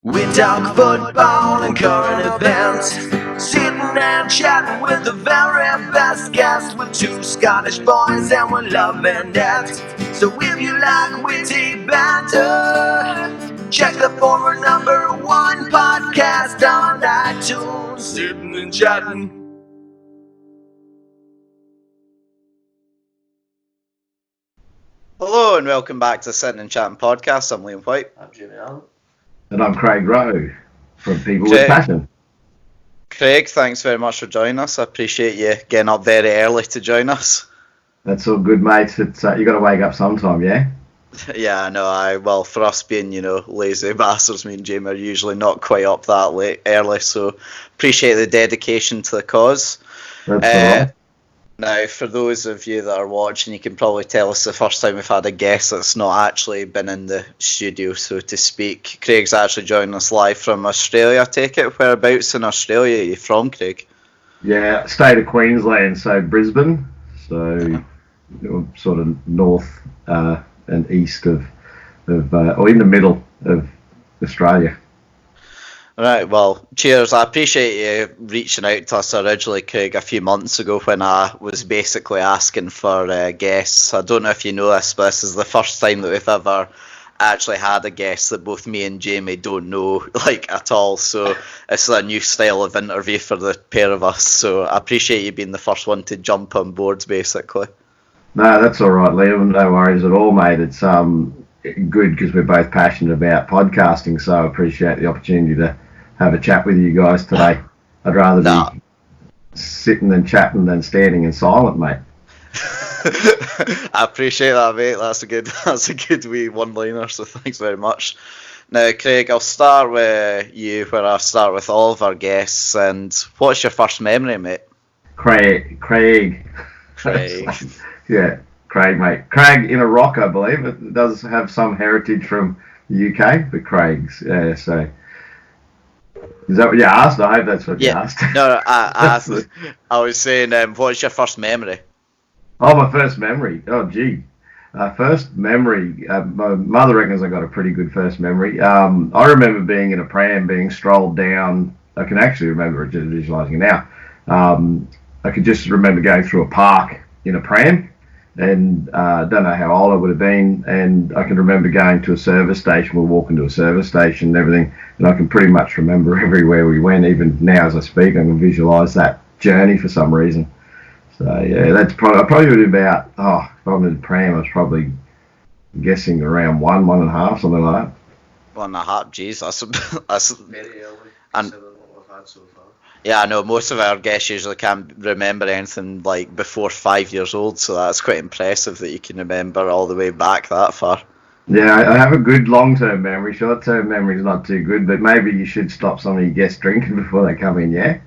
We talk football and current events, sitting and chatting with the very best guests, with two Scottish boys and we're loving it. So if you like witty banter, check the former #1 podcast on iTunes, sitting and chatting. Hello and welcome back to the Sitting and Chatting podcast. I'm Liam Whyte. I'm Allan. And I'm Craig Rowe from People with Passion. Craig, thanks very much for joining us. I appreciate you getting up very early to join us. That's all good, mate. It's you got to wake up sometime, yeah? Yeah, I know. Well, for us being, lazy bastards, me and Jamie are usually not quite up that early, so appreciate the dedication to the cause. That's all right. Now, for those of you that are watching, you can probably tell us the first time we've had a guest that's not actually been in the studio, so to speak. Craig's actually joining us live from Australia, I take it. Whereabouts in Australia are you from, Craig? Yeah, state of Queensland, so Brisbane. So sort of north and east or in the middle of Australia. Right, well, cheers. I appreciate you reaching out to us originally, Craig, a few months ago when I was basically asking for guests. I don't know if you know this, but this is the first time that we've ever actually had a guest that both me and Jamie don't know, at all. So it's a new style of interview for the pair of us. So I appreciate you being the first one to jump on boards, basically. No, that's all right, Liam. No worries at all, mate. It's good because we're both passionate about podcasting, so I appreciate the opportunity to have a chat with you guys today. I'd rather be sitting and chatting than standing and silent, mate. I appreciate that, mate. That's a good wee one-liner, so thanks very much. Now, Craig, I'll start with you where I start with all of our guests. And what's your first memory, mate? Craig. Yeah, Craig, mate. Craig in a rock, I believe. It does have some heritage from the UK, but Craig's. Yeah, so... Is that what you asked? I hope that's what you asked. No, I was saying, what's your first memory? Oh, my first memory. Oh, gee. First memory. My mother reckons I got a pretty good first memory. I remember being in a pram, being strolled down. I can actually remember it, just visualising it now. I could just remember going through a park in a pram, and don't know how old I would have been, and I can remember going to a service station. We're walking to a service station and everything, and I can pretty much remember everywhere we went. Even now as I speak, I can visualise that journey for some reason. So yeah, that's probably would be about, if I'm in the pram, I was probably guessing around 1.5, something like that. 1.5, geez, that's Very early, and what we've had so far. yeah, I know most of our guests usually can't remember anything before 5 years old, so that's quite impressive that you can remember all the way back that far. Yeah, I have a good long-term memory. Short-term memory is not too good, but maybe you should stop some of your guests drinking before they come in, yeah?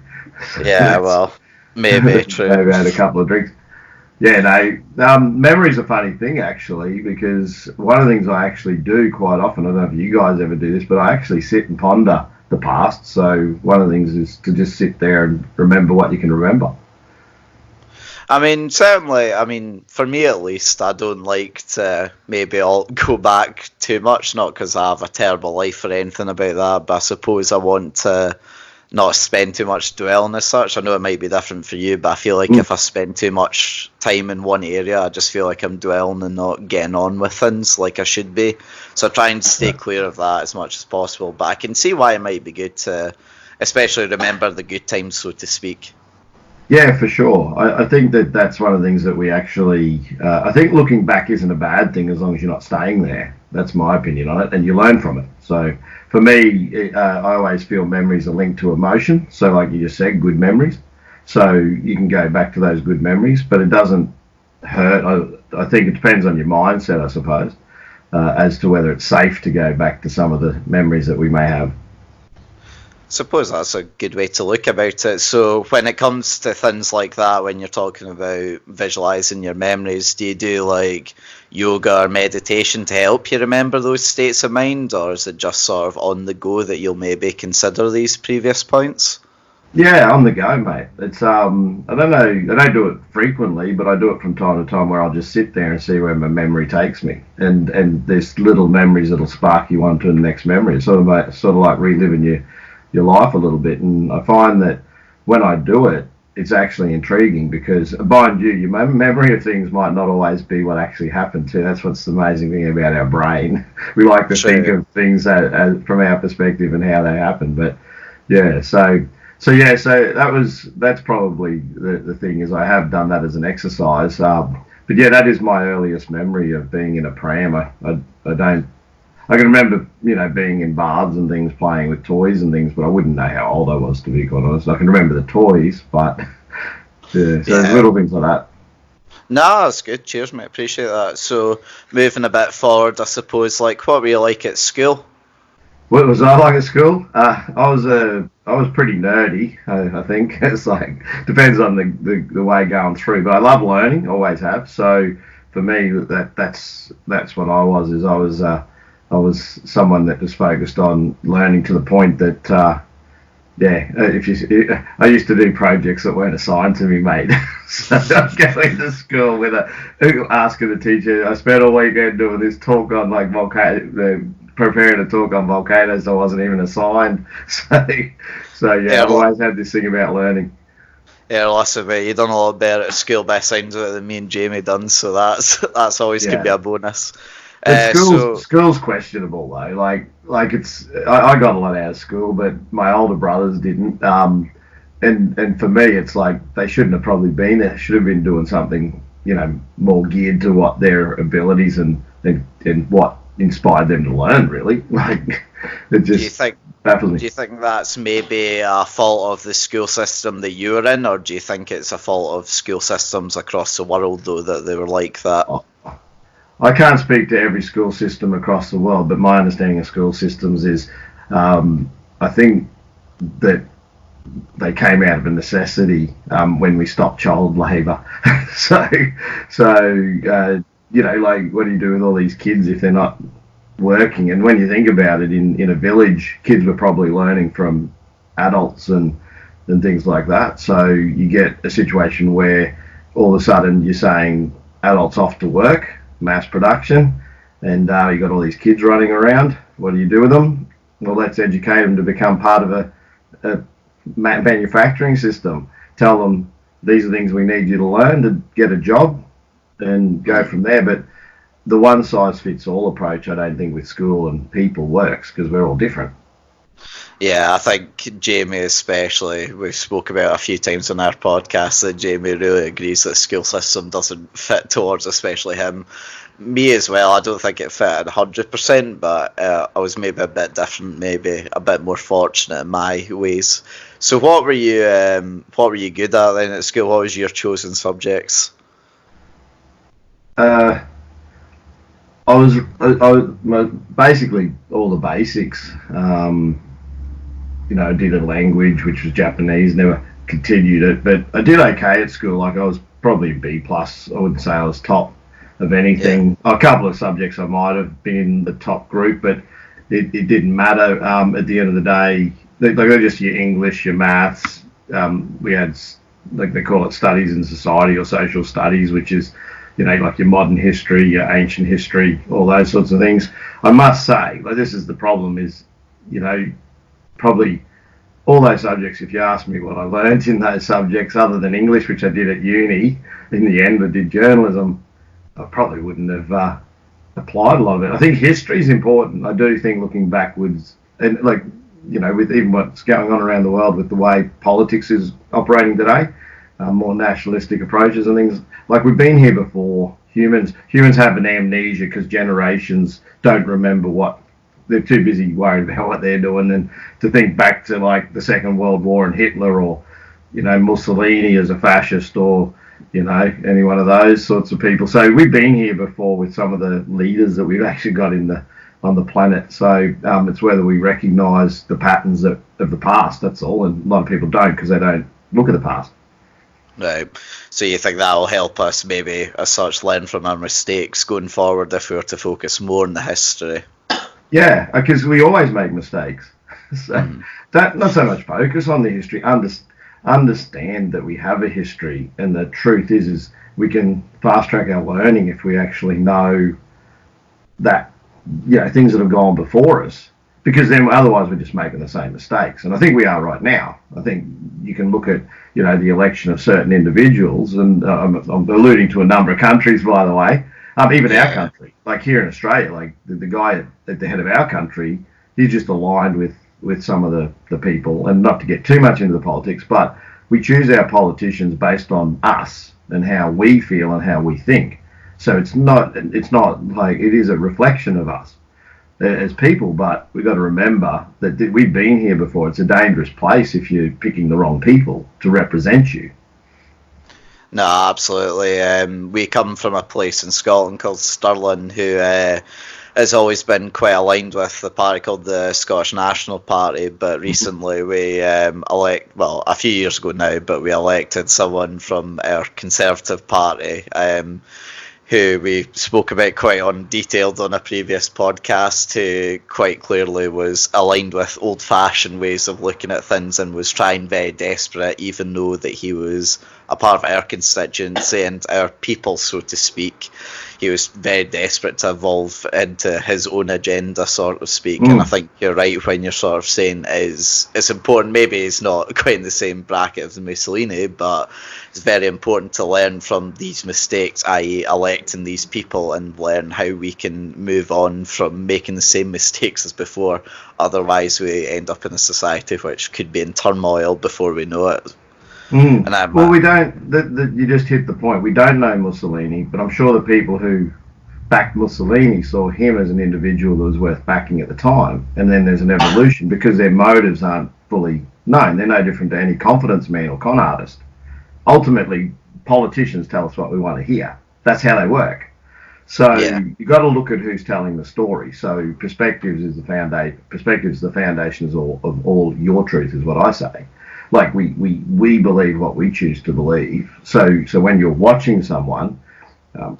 Yeah, well, maybe, true. Maybe I had a couple of drinks. Yeah, no, memory's a funny thing, actually, because one of the things I actually do quite often, I don't know if you guys ever do this, but I actually sit and ponder the past. So one of the things is to just sit there and remember what you can remember. I mean, certainly, for me at least, I don't like to maybe all go back too much, not because I have a terrible life or anything about that, but I suppose I want to not spend too much dwelling as such. I know it might be different for you, but I feel like if I spend too much time in one area, I just feel like I'm dwelling and not getting on with things like I should be. So I try and stay clear of that as much as possible, but I can see why it might be good to especially remember the good times, so to speak. Yeah, for sure. I think that's one of the things that we actually... I think looking back isn't a bad thing as long as you're not staying there. That's my opinion on it, and you learn from it. So for me, I always feel memories are linked to emotion. So like you just said, good memories. So you can go back to those good memories, but it doesn't hurt. I think it depends on your mindset, I suppose, as to whether it's safe to go back to some of the memories that we may have. Suppose that's a good way to look about it. So when it comes to things like that, when you're talking about visualizing your memories, do you do yoga or meditation to help you remember those states of mind, or is it just sort of on the go that you'll maybe consider these previous points? Yeah, on the go, mate. It's I don't know, I don't do it frequently, but I do it from time to time where I'll just sit there and see where my memory takes me, and there's little memories that'll spark you on to the next memory. It's sort of like reliving your life a little bit, and I find that when I do it, it's actually intriguing because, mind you, your memory of things might not always be what actually happened to. That's what's the amazing thing about our brain. We like to think Sure. of things as from our perspective and how they happen, but yeah, so that's probably the thing is I have done that as an exercise. But yeah, that is my earliest memory of being in a pram. I don't I can remember being in baths and things, playing with toys and things, but I wouldn't know how old I was, to be quite honest. I can remember the toys, but yeah, so there's Yeah. little things like that. No, that's good. Cheers, mate. Appreciate that. So, moving a bit forward, I suppose, like, what were you like at school? What was I like at school? I was pretty nerdy. I think it's like depends on the way going through, but I love learning. Always have. So for me, that's what I was. I was someone that just focused on learning to the point that yeah, I used to do projects that weren't assigned to me, mate. So I'd go into school with asking the teacher. I spent all weekend doing this talk on like preparing a talk on volcanoes. I wasn't even assigned. So yeah, Yeah, I've always had this thing about learning. yeah, listen, mate, you done a lot better at school by sounds of it than me and Jamie done, so that's always could Yeah. be a bonus. But So, school's questionable though. Like I got a lot out of school, but my older brothers didn't. And for me, it's like they shouldn't have probably been there. Should have been doing something more geared to what their abilities and what inspired them to learn. Really, like it do you just think baffles me. do you think that's maybe a fault of the school system that you were in, or do you think it's a fault of school systems across the world though that they were like that? I can't speak to every school system across the world, but my understanding of school systems is, I think that they came out of a necessity when we stopped child labour. so, like, what do you do with all these kids if they're not working? And when you think about it, in a village, kids were probably learning from adults and things like that. So you get a situation where all of a sudden you're saying adults off to work, mass production, and you got all these kids running around. What do you do with them? Well, let's educate them to become part of a manufacturing system. Tell them these are things we need you to learn to get a job, and go from there. But the one size fits all approach, I don't think with school and people works because we're all different. Yeah, I think Jamie especially, we've spoke about a few times on our podcast that Jamie really agrees that the school system doesn't fit towards especially him. Me as well, I don't think it fit 100%, but I was maybe a bit different, maybe a bit more fortunate in my ways. So what were you good at then at school? What was your chosen subjects? Uh, basically all the basics. I did a language which was Japanese. Never continued it, but I did okay at school. Like I was probably B plus. I wouldn't say I was top of anything. A couple of subjects I might have been in the top group, but it didn't matter. At the end of the day, they're just your English, your maths. We had like they call it studies in society or social studies, which is like your modern history, your ancient history, all those sorts of things. I must say, like this is the problem is, probably all those subjects, if you ask me what I learned in those subjects, other than English, which I did at uni, in the end I did journalism, I probably wouldn't have applied a lot of it. I think history is important. I do think looking backwards, and like, with even what's going on around the world with the way politics is operating today, more nationalistic approaches and things, like we've been here before. Humans have an amnesia because generations don't remember what they're too busy worried about what they're doing and to think back to like the Second World War and Hitler or Mussolini as a fascist or any one of those sorts of people. So we've been here before with some of the leaders that we've actually got on the planet. So it's whether we recognise the patterns of the past. That's all, and a lot of people don't because they don't look at the past. Right. So you think that'll help us maybe as such learn from our mistakes going forward if we were to focus more on the history? Yeah, because we always make mistakes. So not so much focus on the history, understand that we have a history, and the truth is we can fast track our learning if we actually know that, things that have gone before us, because then otherwise we're just making the same mistakes. And I think we are right now. I think you can look at, the election of certain individuals, and I'm alluding to a number of countries, by the way, even our country, like here in Australia, like the guy at the head of our country, he's just aligned with some of the people, and not to get too much into the politics, but we choose our politicians based on us and how we feel and how we think. So it's not like, it is a reflection of us as people, but we've got to remember that we've been here before. It's a dangerous place if you're picking the wrong people to represent you. No, absolutely. We come from a place in Scotland called Stirling, who has always been quite aligned with the party called the Scottish National Party, but recently we a few years ago now, but we elected someone from our Conservative Party, who we spoke about quite detailed on a previous podcast, who quite clearly was aligned with old-fashioned ways of looking at things and was trying very desperate, even though that he was a part of our constituency and our people, so to speak. He was very desperate to evolve into his own agenda, so to speak. And I think you're right when you're sort of saying it's important. Maybe he's not quite in the same bracket as Mussolini, but it's very important to learn from these mistakes, i.e. electing these people, and learn how we can move on from making the same mistakes as before. Otherwise, we end up in a society which could be in turmoil before we know it. Well, we don't. You just hit the point. We don't know Mussolini, but I'm sure the people who backed Mussolini saw him as an individual that was worth backing at the time. And then there's an evolution because their motives aren't fully known. They're no different to any confidence man or con artist. Ultimately, politicians tell us what we want to hear. That's how they work. So you've got to look at who's telling the story. So perspectives is the foundation. Perspectives is the foundation of all your truth, is what I say. Like we believe what we choose to believe. So when you're watching someone,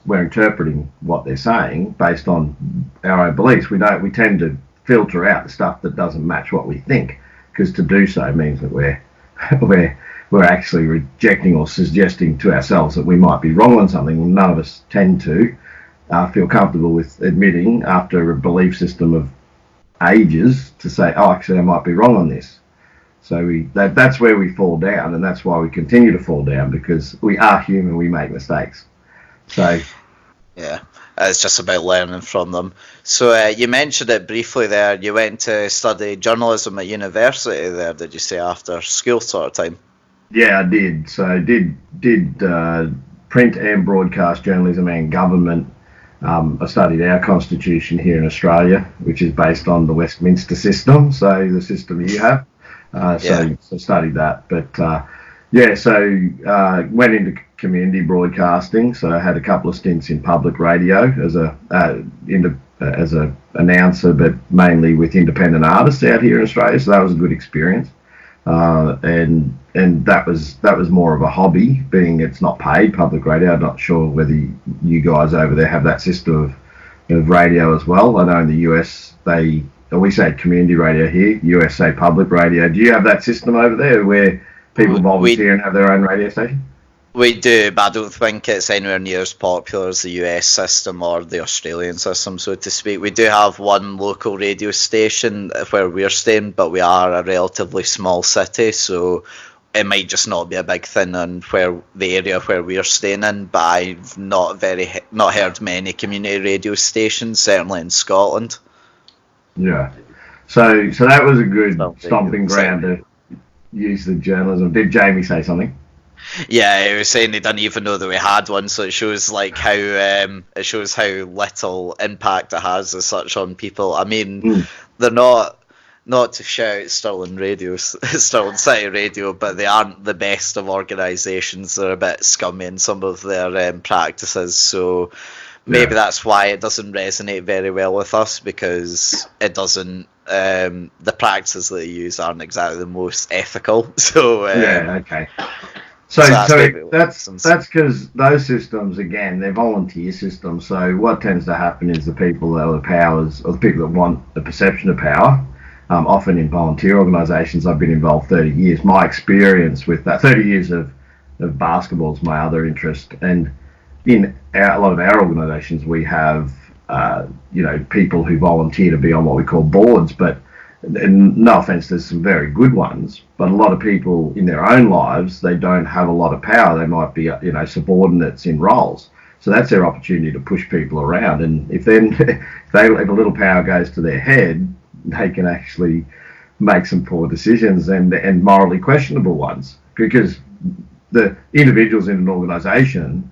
we're interpreting what they're saying based on our own beliefs. We tend to filter out the stuff that doesn't match what we think, because to do so means that we're actually rejecting or suggesting to ourselves that we might be wrong on something. None of us tend to feel comfortable with admitting after a belief system of ages to say, oh, actually I might be wrong on this. So that's where we fall down, and that's why we continue to fall down, because we are human, we make mistakes. So yeah, it's just about learning from them. So you mentioned it briefly there. You went to study journalism at university there, did you say, after school sort of time? Yeah, I did. So I did print and broadcast journalism and government. I studied our constitution here in Australia, which is based on the Westminster system, so the system you have. So studied that, but went into community broadcasting. So I had a couple of stints in public radio as a announcer, but mainly with independent artists out here in Australia. So that was a good experience, and that was more of a hobby, being it's not paid public radio. I'm not sure whether you guys over there have that system of radio as well. I know in the US we say community radio here, US say public radio. Do you have that system over there where people volunteer and have their own radio station? We do, but I don't think it's anywhere near as popular as the US system or the Australian system, so to speak. We do have one local radio station where we're staying, but we are a relatively small city, so it might just not be a big thing in the area where we're staying in. But I've not heard many community radio stations, certainly in Scotland. Yeah, so that was a good stomping ground to use the journalism. Did Jamie say something? Yeah, he was saying they didn't even know that we had one, so it shows like how little impact it has as such on people. I mean, they're not to shout Stirling City Radio, but they aren't the best of organisations. They're a bit scummy in some of their practices, so maybe that's why it doesn't resonate very well with us, because it doesn't. The practices that they use aren't exactly the most ethical. So okay. So that's because those systems, again, they're volunteer systems. So what tends to happen is the people that are the powers, or the people that want the perception of power, often in volunteer organisations. I've been involved 30 years. My experience with that, 30 years of basketball is my other interest. And in a lot of our organisations, we have, people who volunteer to be on what we call boards, but and no offense, there's some very good ones, but a lot of people in their own lives, they don't have a lot of power. They might be, subordinates in roles. So that's their opportunity to push people around. And if a little power goes to their head, they can actually make some poor decisions and morally questionable ones, because the individuals in an organisation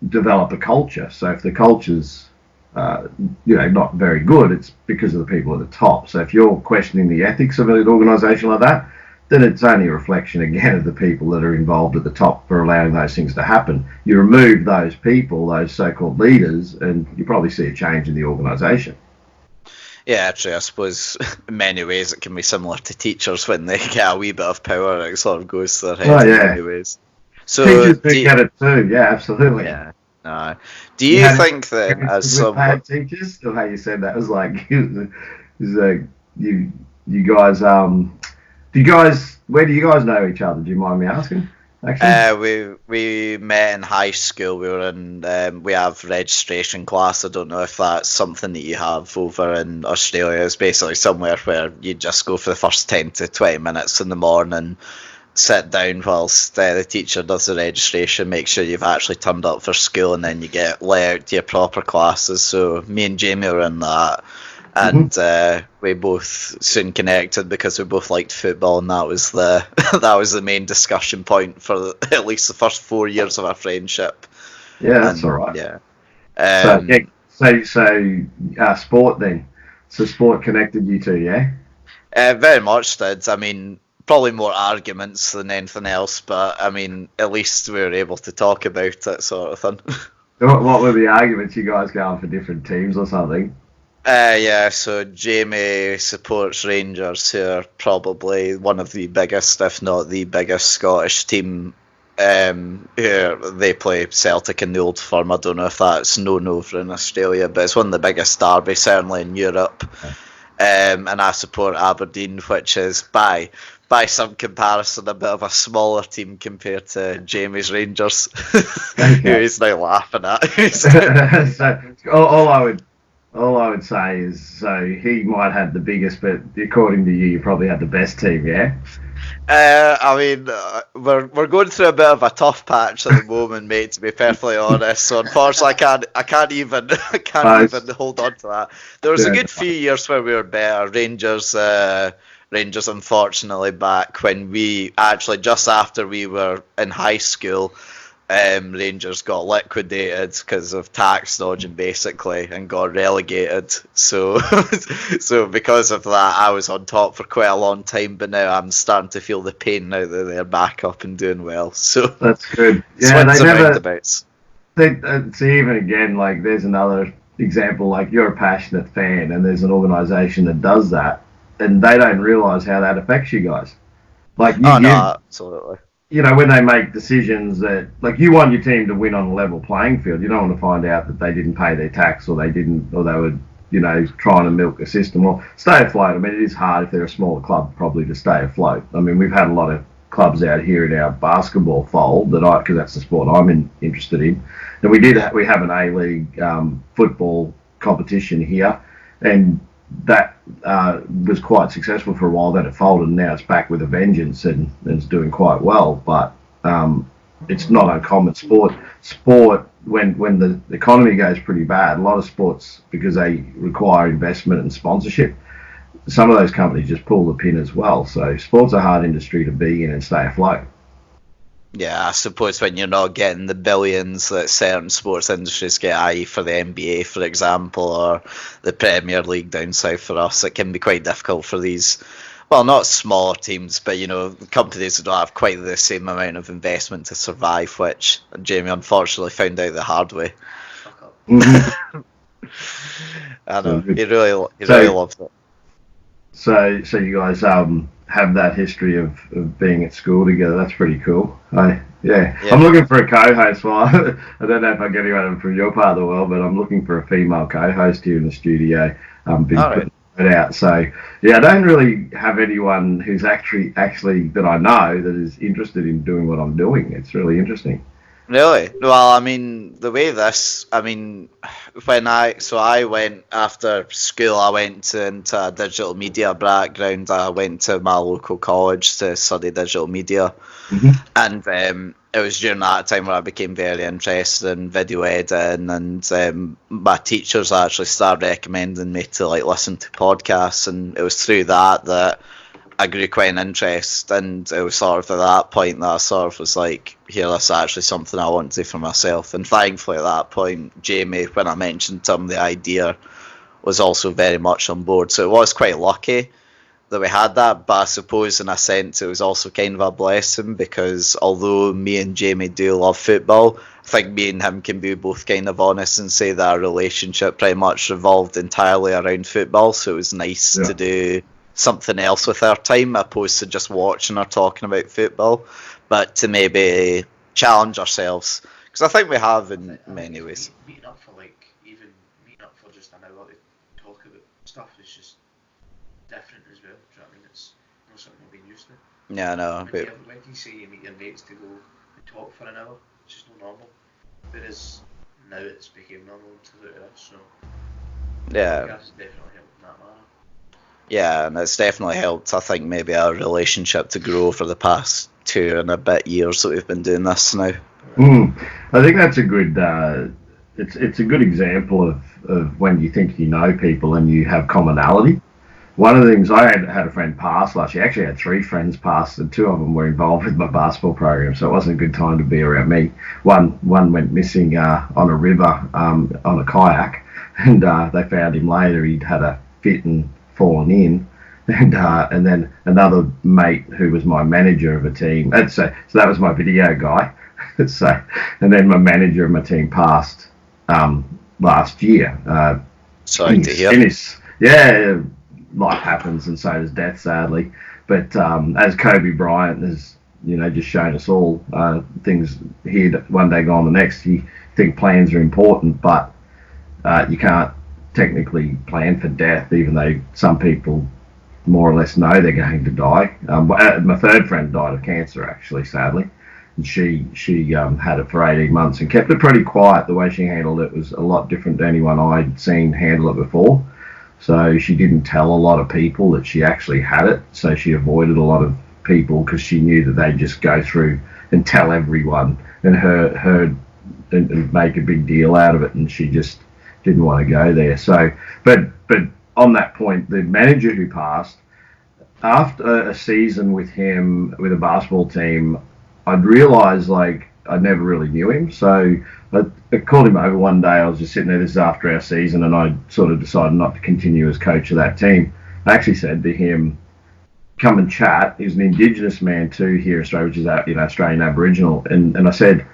develop a culture. So if the culture's not very good, it's because of the people at the top. So if you're questioning the ethics of an organisation like that, then it's only a reflection again of the people that are involved at the top for allowing those things to happen. You remove those people, those so-called leaders, and you probably see a change in the organisation. Yeah, actually, I suppose in many ways it can be similar to teachers when they get a wee bit of power, it sort of goes to their head in many ways. So teachers do get it too, yeah, absolutely. Yeah. Do you think that as some bad teachers, or how you said that was like, you guys, where do you guys know each other? Do you mind me asking? Actually, we met in high school. We were in we have registration class. I don't know if that's something that you have over in Australia. It's basically somewhere where you just go for the first 10 to 20 minutes in the morning, sit down whilst the teacher does the registration, make sure you've actually turned up for school, and then you get let out to your proper classes. So me and Jamie were in that, and we both soon connected because we both liked football, and that was the main discussion point for at least the first 4 years of our friendship. Yeah, that's all right. Yeah. So sport then. So sport connected you two, yeah? Very much did. I mean, probably more arguments than anything else, but I mean, at least we were able to talk about it, sort of thing. What were the arguments? You guys going for different teams or something? So Jamie supports Rangers, who are probably one of the biggest, if not the biggest, Scottish team. They play Celtic in the Old Firm. I don't know if that's known over in Australia, but it's one of the biggest derbies, certainly in Europe. And I support Aberdeen, which is by some comparison a bit of a smaller team compared to Jamie's Rangers, who he's now laughing at. So all I would say is, so he might have the biggest, but according to you probably had the best team, yeah? I mean, we're going through a bit of a tough patch at the moment, mate. To be perfectly honest, so unfortunately, I can't even hold on to that. There was a good few years where we were better. Rangers, unfortunately, back when we actually just after we were in high school. Rangers got liquidated because of tax dodging, basically, and got relegated. So because of that, I was on top for quite a long time. But now I'm starting to feel the pain now that they're back up and doing well. So that's good. Yeah, they never. See, even again, like there's another example. Like you're a passionate fan, and there's an organisation that does that, and they don't realise how that affects you guys. Like absolutely. When they make decisions that, like, you want your team to win on a level playing field. You don't want to find out that they didn't pay their tax or they were, trying to milk a system or stay afloat. I mean, it is hard if they're a smaller club probably to stay afloat. I mean, we've had a lot of clubs out here in our basketball fold because that's the sport I'm interested in. And we have an A-League football competition here, and that was quite successful for a while. Then it folded, and now it's back with a vengeance, and it's doing quite well. But it's not uncommon. Sport when the economy goes pretty bad, a lot of sports, because they require investment and sponsorship, some of those companies just pull the pin as well. So sport's a hard industry to be in and stay afloat. Yeah, I suppose when you're not getting the billions that certain sports industries get, i.e. for the NBA, for example, or the Premier League down south for us, it can be quite difficult for these, well, not smaller teams, but, companies that don't have quite the same amount of investment to survive, which Jamie unfortunately found out the hard way. Mm-hmm. I know, he really loved it. So you guys have that history of being at school together. That's pretty cool. I'm looking for a co-host. Well, I don't know if I get anyone from your part of the world, but I'm looking for a female co-host here in the studio. Been putting out. So yeah, I don't really have anyone who's actually that I know that is interested in doing what I'm doing. It's really interesting. Really? Well, I mean, the way this, I mean, I went after school, I went into a digital media background. I went to my local college to study digital media. Mm-hmm. And it was during that time where I became very interested in video editing, and my teachers actually started recommending me to like listen to podcasts, and it was through that I grew quite an interest, and it was sort of at that point that I sort of was like, here, this is actually something I want to do for myself. And thankfully at that point, Jamie, when I mentioned to him the idea, was also very much on board. So it was quite lucky that we had that, but I suppose in a sense it was also kind of a blessing, because although me and Jamie do love football, I think me and him can be both kind of honest and say that our relationship pretty much revolved entirely around football. So it was nice to do something else with our time opposed to just watching or talking about football, but to maybe challenge ourselves, because I think we have in many ways. Meeting up for meeting up for just an hour to talk about stuff is just different as well. Do you know what I mean? It's not something we've been used to. Yeah, I know. When you say you meet your mates to go and talk for an hour, it's just not normal. Whereas now it's become normal to do it. So yeah, that's definitely helped in that manner. Yeah, and it's definitely helped, I think, maybe our relationship to grow over the past 2 and a bit years that we've been doing this now. I think that's a good. It's a good example of when you think you know people and you have commonality. One of the things, I had a friend pass last year. Actually, I had 3 friends pass, and 2 of them were involved with my basketball program, so it wasn't a good time to be around me. One went missing on a river on a kayak, and they found him later. He'd had a fit and fallen in, and then another mate who was my manager of a team. So that was my video guy. So, and then my manager of my team passed last year. Sorry to hear. Life happens, and so does death, sadly. But as Kobe Bryant has, just shown us all, things here one day gone the next. You think plans are important, but you can't technically plan for death, even though some people more or less know they're going to die. My third friend died of cancer, actually, sadly. And she had it for 18 months and kept it pretty quiet. The way she handled it was a lot different to anyone I'd seen handle it before. So she didn't tell a lot of people that she actually had it. So she avoided a lot of people because she knew that they'd just go through and tell everyone and and make a big deal out of it. And she just didn't want to go there. So, but on that point, the manager who passed, after a season with him with a basketball team, I'd realised like I never really knew him. So I called him over one day. I was just sitting there. This is after our season, and I sort of decided not to continue as coach of that team. I actually said to him, "Come and chat." He's an Indigenous man too here in Australia, which is Australian Aboriginal, and I said,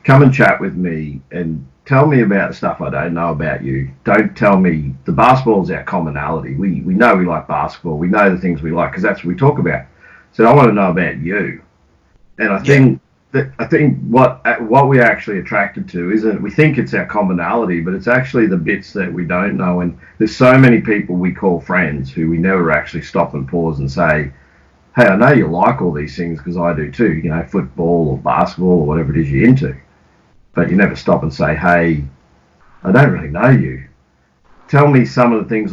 "Come and chat with me and tell me about stuff I don't know about you. Don't tell me the basketball's our commonality. We know we like basketball. We know the things we like because that's what we talk about. So I want to know about you." And I think what we're actually attracted to isn't, we think it's our commonality, but it's actually the bits that we don't know. And there's so many people we call friends who we never actually stop and pause and say, "Hey, I know you like all these things because I do too. Football or basketball or whatever it is you're into." But you never stop and say, "Hey, I don't really know you. Tell me some of the things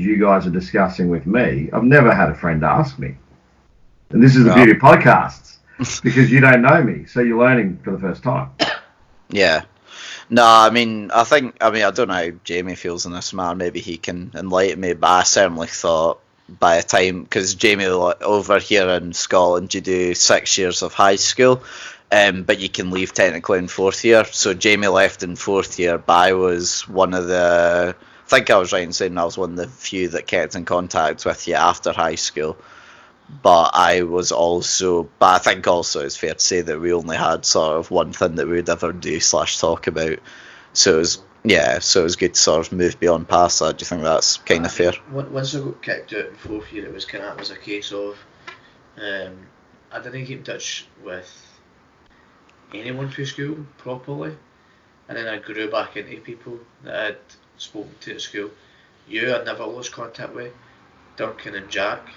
you guys are discussing with me." I've never had a friend ask me. And this is the beauty of podcasts, because you don't know me, so you're learning for the first time. Yeah. No, I don't know how Jamie feels in this matter. Maybe he can enlighten me, but I certainly thought by the time, because Jamie, over here in Scotland, you do 6 years of high school, but you can leave technically in 4th year. So Jamie left in 4th year, but I was one of the, I think I was right in saying I was one of the few that kept in contact with you after high school. But I think also it's fair to say that we only had sort of one thing that we would ever do / talk about. So it was good to sort of move beyond past that. Do you think that's kind of fair? Once I got kicked out in 4th year, it was a case of I didn't keep in touch with anyone through school properly, and then I grew back into people that I'd spoken to at school, you I never lost contact with, Duncan and Jack.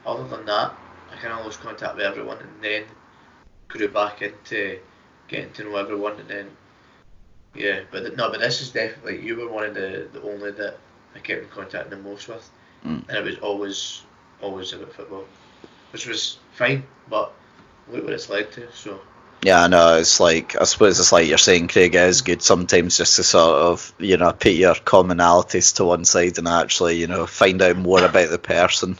Other than that, I kind of lost contact with everyone, and then grew back into getting to know everyone, and then but this is definitely, you were one of the only that I kept in contact the most with, and it was always about football, which was fine, but look what it's led to. So yeah, I know, it's like, I suppose it's like you're saying, Craig, it is good sometimes just to sort of, put your commonalities to one side and actually, find out more about the person.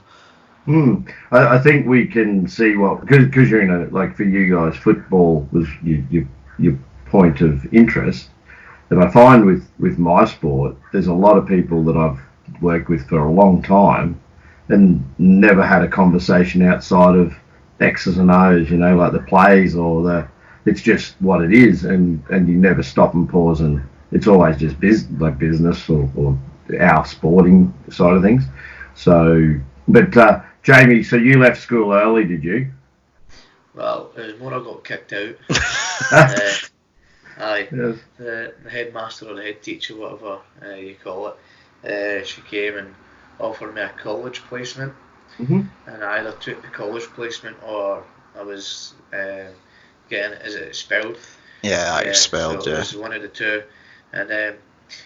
I think we can see because you're in like for you guys, football was your point of interest. And I find with my sport, there's a lot of people that I've worked with for a long time and never had a conversation outside of X's and O's, like the plays or it's just what it is, and you never stop and pause, and it's always just business or our sporting side of things. So, but Jamie, so you left school early, did you? Well, it was more I got kicked out. Aye, yes. The headmaster or the head teacher, whatever you call it, she came and offered me a college placement, and I either took the college placement or I was is it expelled? Yeah, expelled. So it was one of the two, and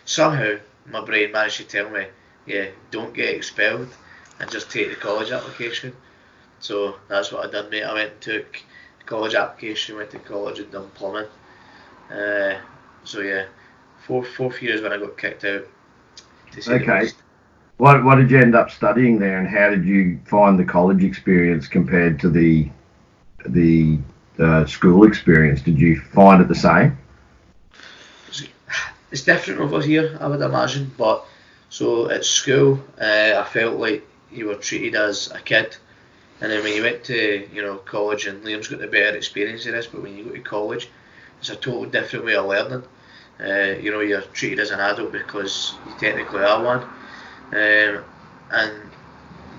somehow my brain managed to tell me, don't get expelled and just take the college application. So that's what I done, mate. I went and took the college application, went to college and done plumbing. So yeah, fourth year is when I got kicked out. Okay. What did you end up studying there, and how did you find the college experience compared to the school experience? Did you find it the same? It's different over here, I would imagine. But so at school, I felt like you were treated as a kid, and then when you went to college, and Liam's got the better experience of this, but when you go to college, it's a total different way of learning. You're treated as an adult because you technically are one, and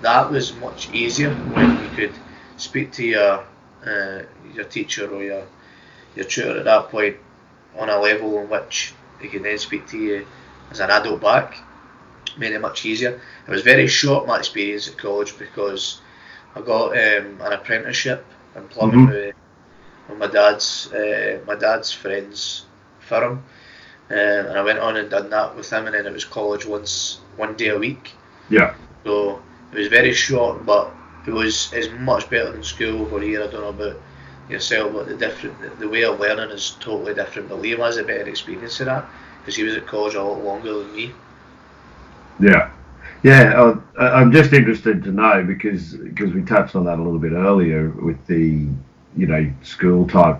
that was much easier when you could speak to your teacher or your tutor at that point on a level in which they can then speak to you as an adult back. Made it much easier. It was very short, my experience at college, because I got an apprenticeship in plumbing with my dad's friend's firm, and I went on and done that with him, and then it was college one day a week. Yeah. So it was very short, but it's much better than school over here. I don't know about yourself, but the way of learning is totally different. But Liam has a better experience of that because he was at college a lot longer than me. Yeah. I'm just interested to know because we touched on that a little bit earlier with the school type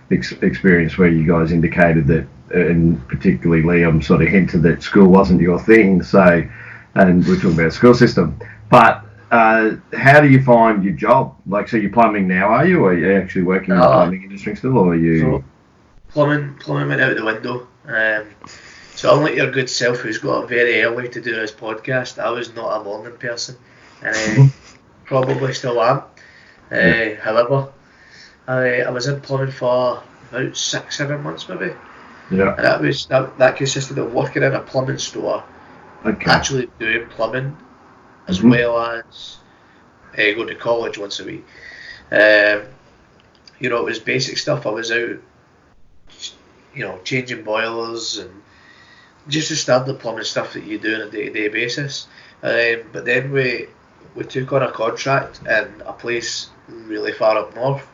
experience where you guys indicated that, and particularly Liam sort of hinted that school wasn't your thing. So, and we're talking about the school system, but how do you find your job? Like, so you're plumbing now, are you? Or are you actually working in the plumbing industry still, or are you? So plumbing went out the window. So unlike your good self, who's got up very early to do this podcast, I was not a morning person, and probably still am. However, I was in plumbing for about 6-7 months maybe. Yeah. And that consisted of working in a plumbing store, actually doing plumbing, as well as going to college once a week. It was basic stuff. I was out, changing boilers and just the standard plumbing stuff that you do on a day-to-day basis. But then we took on a contract in a place really far up north,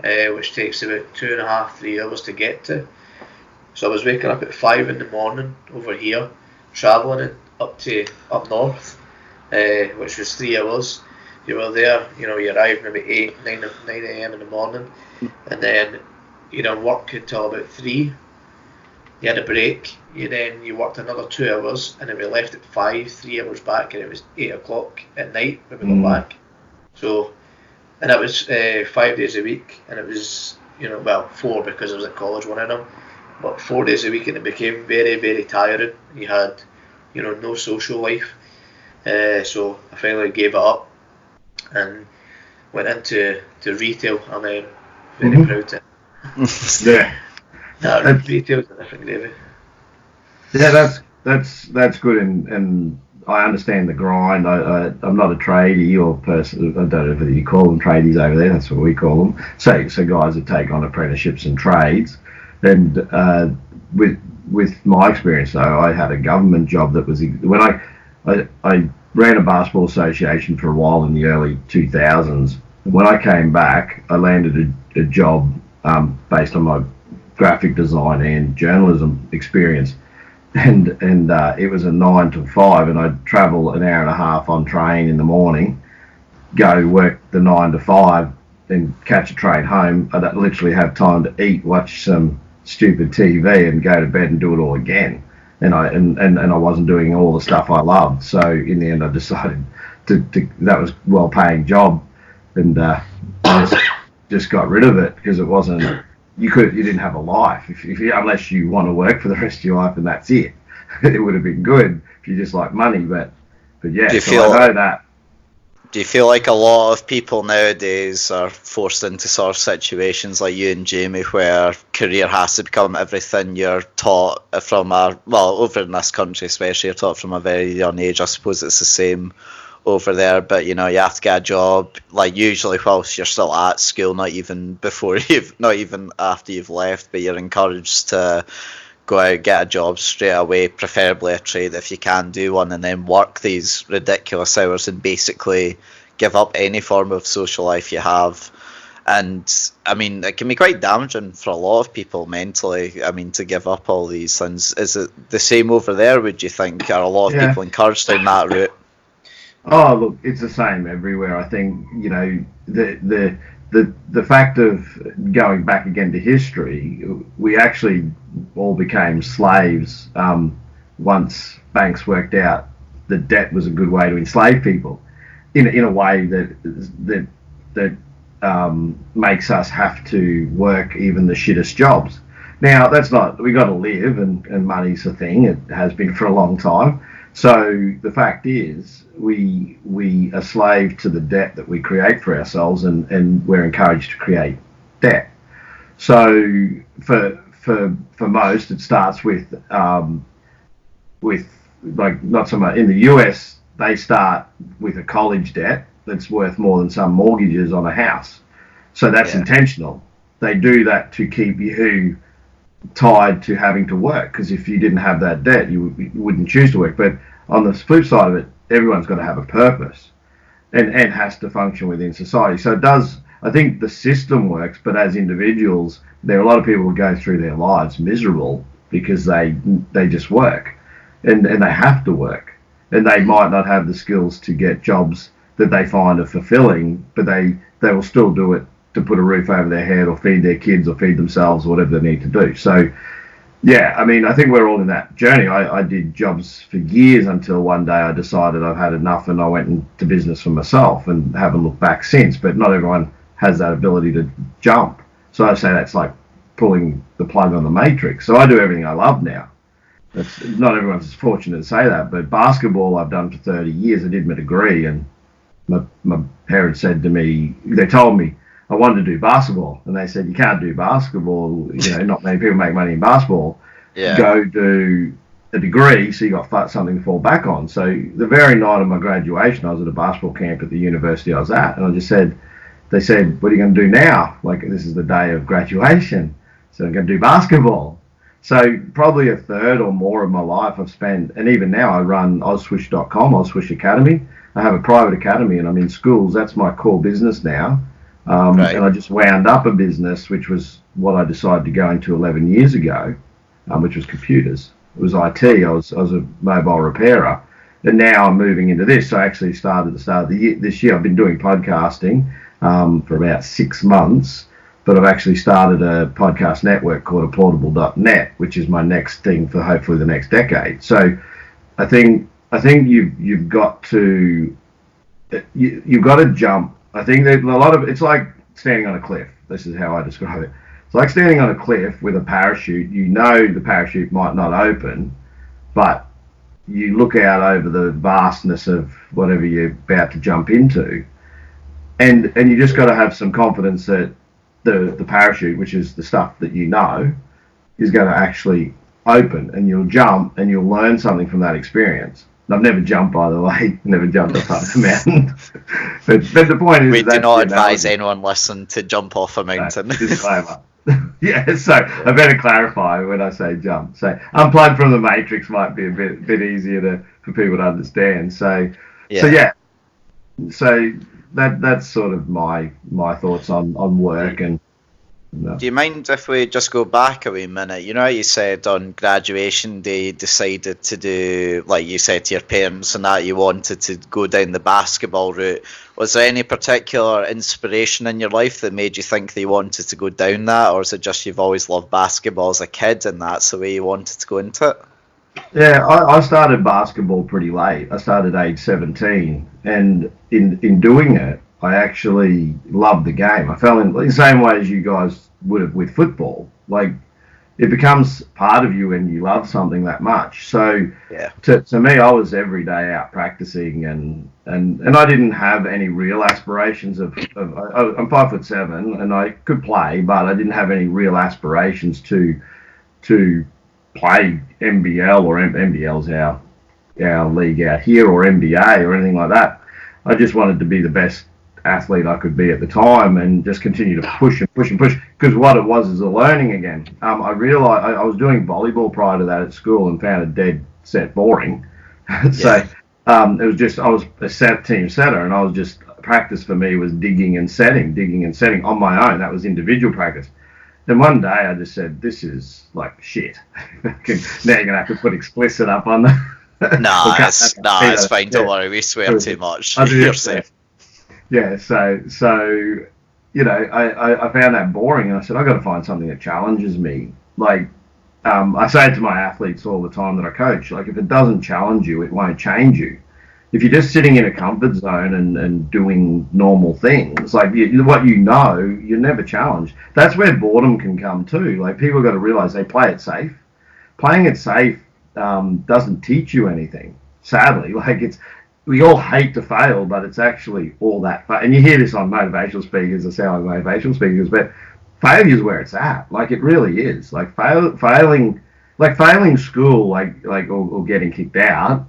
which takes about 2.5-3 hours to get to. So I was waking up at 5 in the morning over here, travelling up north, which was 3 hours. You were there, you arrived maybe 9 a.m. in the morning, and then you didn't work until about 3. You had a break, you worked another 2 hours, and then we left at 5, 3 hours back, and it was 8 o'clock at night when we got back. So, and that was 5 days a week, and it was, 4 because I was at college one of them, but 4 days a week, and it became very, very tiring. You had, no social life. So I finally gave it up and went into retail. I'm very proud to. Yeah. No, retail's a different gravy. Yeah, that's good, and I understand the grind. I'm not a tradie or person. I don't know whether you call them tradies over there. That's what we call them. So guys that take on apprenticeships and trades, and with my experience though, I had a government job that was when I ran a basketball association for a while in the early 2000s. When I came back, I landed a job based on my graphic design and journalism experience. And it was a 9 to 5, and I'd travel an hour and a half on train in the morning, go work the 9 to 5, then catch a train home. I'd literally have time to eat, watch some stupid TV, and go to bed and do it all again. And I wasn't doing all the stuff I loved. So in the end, I decided to that was a well-paying job, and I just got rid of it because it wasn't. You didn't have a life if unless you want to work for the rest of your life, and that's it. It would have been good if you just like money, but yeah. I know that. Do you feel like a lot of people nowadays are forced into sort of situations like you and Jamie, where career has to become everything? You're taught from over in this country especially, you're taught from a very young age. I suppose it's the same over there, but you have to get a job, like usually whilst you're still at school, not even after you've left, but you're encouraged to go out, get a job straight away, preferably a trade if you can do one, and then work these ridiculous hours and basically give up any form of social life you have. And I mean, it can be quite damaging for a lot of people mentally. I mean, to give up all these things. Is it the same over there, would you think? Are a lot of people encouraged down that route? Oh, look, it's the same everywhere. I think, the fact of going back again to history, we actually all became slaves once banks worked out that debt was a good way to enslave people in a way that makes us have to work even the shittest jobs. Now, that's not, we got to live, and money's a thing. It has been for a long time. So the fact is, we are slave to the debt that we create for ourselves, and we're encouraged to create debt. So for most, it starts with like, not so much in the US. They start with a college debt that's worth more than some mortgages on a house. So that's intentional. They do that to keep you tied to having to work, because if you didn't have that debt, you wouldn't choose to work. But on the flip side of it, everyone's got to have a purpose and has to function within society. So it does. I think the system works, but as individuals, there are a lot of people who go through their lives miserable because they just work, and they have to work, and they might not have the skills to get jobs that they find are fulfilling, but they will still do it to put a roof over their head, or feed their kids, or feed themselves, or whatever they need to do. So yeah, I mean, I think we're all in that journey. I did jobs for years until one day I decided I've had enough, and I went into business for myself, and haven't looked back since. But not everyone has that ability to jump. So I say that's like pulling the plug on the Matrix. So I do everything I love now. That's not everyone's as fortunate to say that, but basketball I've done for 30 years. I did my degree, and my parents said to me, they told me I wanted to do basketball, and they said, you can't do basketball, not many people make money in basketball. Go do a degree so you got something to fall back on. So the very night of my graduation, I was at a basketball camp at the university I was at, and I just said, they said, what are you going to do now? Like, this is the day of graduation, so I'm going to do basketball. So probably a third or more of my life I've spent, and even now I run Ozswish.com, Ozswish Academy. I have a private academy, and I'm in schools. That's my core business now. And I just wound up a business, which was what I decided to go into 11 years ago, which was computers. It was IT. I was a mobile repairer, and now I'm moving into this. So I actually started at the start of the year. This year I've been doing podcasting for about 6 months, but I've actually started a podcast network called Applaudable.net, which is my next thing for hopefully the next decade. So I think you've got to jump. I think that a lot of it's like standing on a cliff. This is how I describe it. It's like standing on a cliff with a parachute. The parachute might not open, but you look out over the vastness of whatever you're about to jump into, and you just got to have some confidence that the parachute, which is the stuff that is going to actually open, and you'll jump and you'll learn something from that experience. And I've never jumped, by the way, never jumped off a mountain. but the point is, we do not advise anyone listen to jump off a mountain. Disclaimer. Yeah, so I better clarify when I say jump. So unplugged from the matrix might be a bit easier for people to understand. So that's sort of my thoughts on work. And do you mind if we just go back a wee minute? You know how you said on graduation day you decided to do, like you said to your parents and that, you wanted to go down the basketball route. Was there any particular inspiration in your life that made you think that you wanted to go down that, or is it just you've always loved basketball as a kid and that's the way you wanted to go into it? Yeah, I started basketball pretty late. I started age 17, and in doing it, I actually loved the game. I fell in the same way as you guys would have with football. Like, it becomes part of you when you love something that much. So to me, I was every day out practicing, and I didn't have any real aspirations of I'm 5'7" and I could play, but I didn't have any real aspirations to play NBL, or NBL's our league out here, or NBA or anything like that. I just wanted to be the best athlete I could be at the time, and just continue to push and push and push, because what it was is a learning again. I realized I was doing volleyball prior to that at school and found it dead set boring. So it was just, I was a team setter, and I was just, practice for me was digging and setting on my own. That was individual practice. Then one day I just said, this is like shit. Now you're going to have to put explicit up on the... it's fine, don't worry, we swear too much. You're safe. Yeah, so you know, I found that boring, and I said, I've got to find something that challenges me. Like, I say to my athletes all the time that I coach, like, if it doesn't challenge you, it won't change you. If you're just sitting in a comfort zone and doing normal things, like what you're never challenged. That's where boredom can come too. Like, people got to realize they play it safe. Playing it safe doesn't teach you anything, sadly. Like, we all hate to fail, but it's actually all that fun. And you hear this on motivational speakers, I sound like motivational speakers, but failure is where it's at. Like, it really is. Like, failing school, or getting kicked out,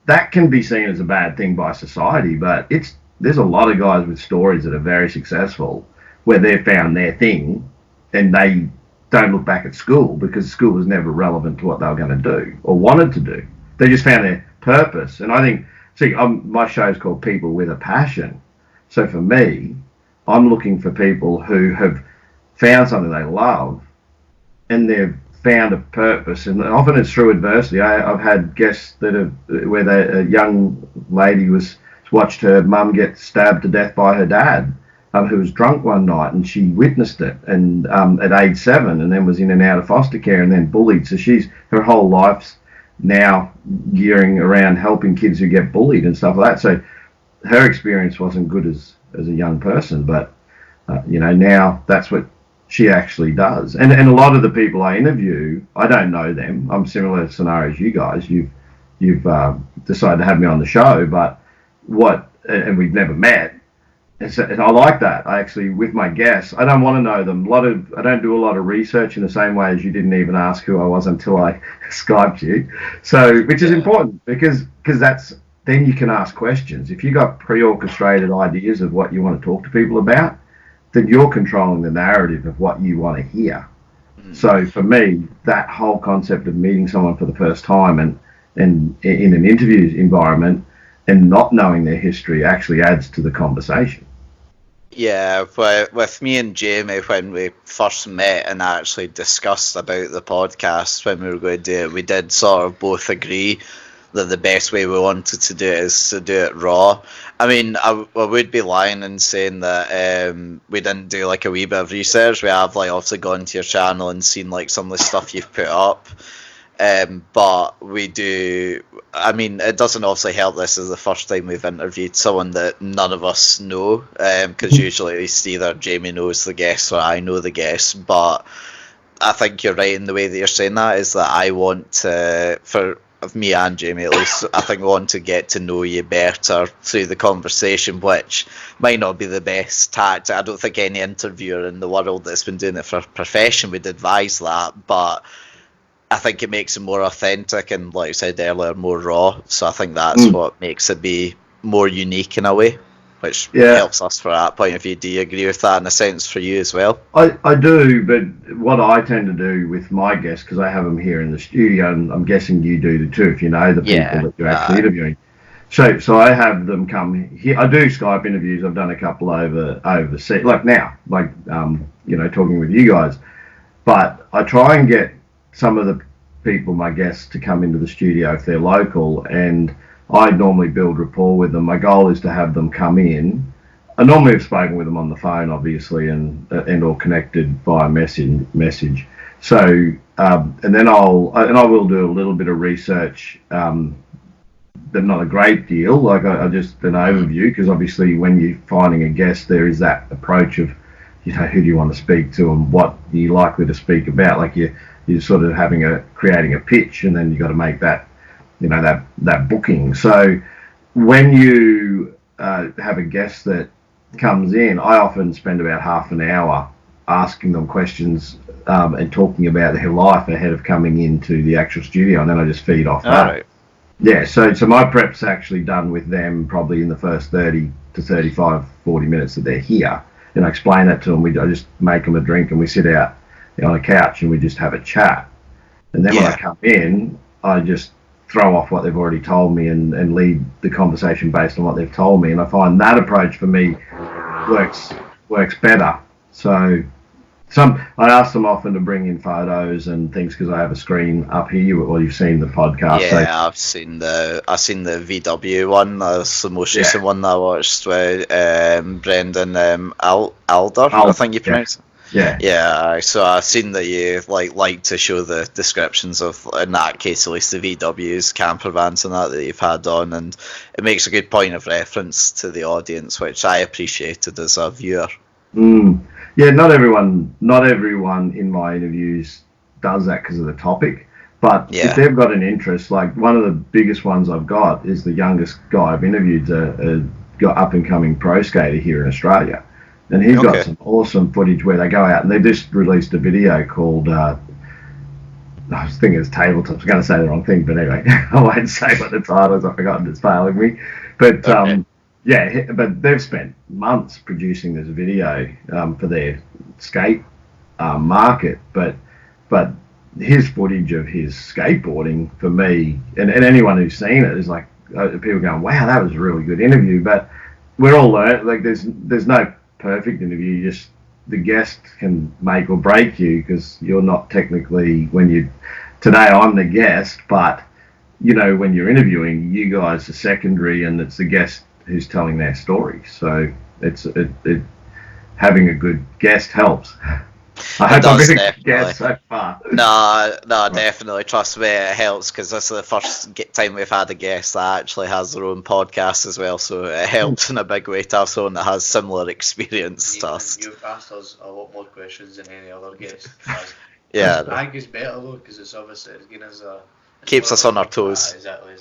that can be seen as a bad thing by society, but there's a lot of guys with stories that are very successful where they've found their thing and they don't look back at school because school was never relevant to what they were going to do or wanted to do. They just found their purpose. And I think, my show's called People with a Passion. So for me, I'm looking for people who have found something they love and they've found a purpose, and often it's through adversity. I've had guests where a young lady watched her mum get stabbed to death by her dad, who was drunk one night, and she witnessed it, and at age 7, and then was in and out of foster care, and then bullied. So her whole life's now gearing around helping kids who get bullied and stuff like that. So her experience wasn't good as a young person, but now that's what she actually does. And a lot of the people I interview, I don't know them. I'm similar scenarios you guys. You've decided to have me on the show, but and we've never met. And I like that. I actually, with my guests, I don't want to know them. I don't do a lot of research in the same way as you didn't even ask who I was until I Skyped you. So, which is important because then you can ask questions. If you got pre-orchestrated ideas of what you want to talk to people about, then you're controlling the narrative of what you want to hear. So for me, that whole concept of meeting someone for the first time and in an interview environment and not knowing their history actually adds to the conversation. Yeah, with me and Jamie, when we first met and actually discussed about the podcast, when we were going to do it, we did sort of both agree that the best way we wanted to do it is to do it raw. I mean, I would be lying in saying that we didn't do like a wee bit of research. We have like obviously gone to your channel and seen like some of the stuff you've put up. But we do, I mean, it doesn't obviously help this is the first time we've interviewed someone that none of us know, because usually it's either Jamie knows the guest or I know the guest. But I think you're right in the way that you're saying that, is that I want to, for me and Jamie at least, I think we want to get to know you better through the conversation, which might not be the best tactic. I don't think any interviewer in the world that's been doing it for a profession would advise that, but I think it makes it more authentic and, like I said earlier, more raw. So I think that's what makes it be more unique in a way, which helps us for that point of view. Do you agree with that in a sense for you as well? I do, but what I tend to do with my guests, because I have them here in the studio, and I'm guessing you do too, if you know the people that you're actually interviewing. So I have them come here. I do Skype interviews. I've done a couple overseas, like now, talking with you guys. But I try and get some of the people, my guests, to come into the studio if they're local, and I normally build rapport with them. My goal is to have them come in. I normally have spoken with them on the phone, obviously, and or connected via message. So and then I will do a little bit of research, but not a great deal. Like I just an overview, because obviously when you're finding a guest, there is that approach of, who do you want to speak to and what are you likely to speak about. Like you're sort of creating a pitch, and then you got to make that, that booking. So when you have a guest that comes in, I often spend about half an hour asking them questions and talking about their life ahead of coming into the actual studio, and then I just feed off that. Right. Yeah, so my prep's actually done with them probably in the first 30 to 35, 40 minutes that they're here. And I explain that to them. I just make them a drink and we sit out on a couch and we just have a chat. And then when I come in, I just throw off what they've already told me and lead the conversation based on what they've told me. And I find that approach for me works better. So I ask them often to bring in photos and things, because I have a screen up here. You've seen the podcast. Yeah, I've seen the VW one. That's the most recent one that I watched with Brendan Alder, I think you pronounce it. Yeah. So I've seen that you like to show the descriptions of, in that case at least, the VWs, camper vans and that you've had on, and it makes a good point of reference to the audience, which I appreciated as a viewer. Yeah, not everyone in my interviews does that because of the topic, but if they've got an interest, like one of the biggest ones I've got is the youngest guy I've interviewed, a up and coming pro skater here in Australia, and he's got some awesome footage where they go out, and they just released a video called I was thinking it's Tabletops. I was going to say the wrong thing, but anyway, I won't say what the title is. I've forgotten, it's failing me, but but they've spent months producing this video for their skate market. But his footage of his skateboarding, for me, and anyone who's seen it, is like people going, "Wow, that was a really good interview." But we're all learning. Like there's no perfect interview. Just the guest can make or break you, because you're not technically today I'm the guest, but when you're interviewing, you guys are secondary, and it's the guest who's telling their story. So having a good guest helps. I hope I've been a good guest so far. No, definitely. Trust me, it helps, because this is the first time we've had a guest that actually has their own podcast as well. So it helps in a big way to have someone that has similar experience to us. You've asked us a lot more questions than any other guest. Yeah. I think it's better though, because it's obviously keeps us on our toes. Exactly.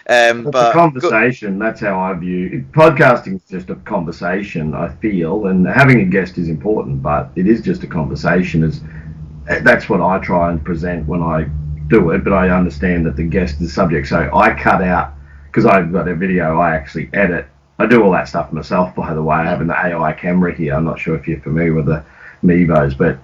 It's a conversation. That's how I view it. Podcasting is just a conversation, I feel, and having a guest is important, but it is just a conversation. That's what I try and present when I do it, but I understand that the guest is subject. So I cut out, because I've got a video I actually edit. I do all that stuff myself, by the way. I have an AI camera here. I'm not sure if you're familiar with the Mevos, but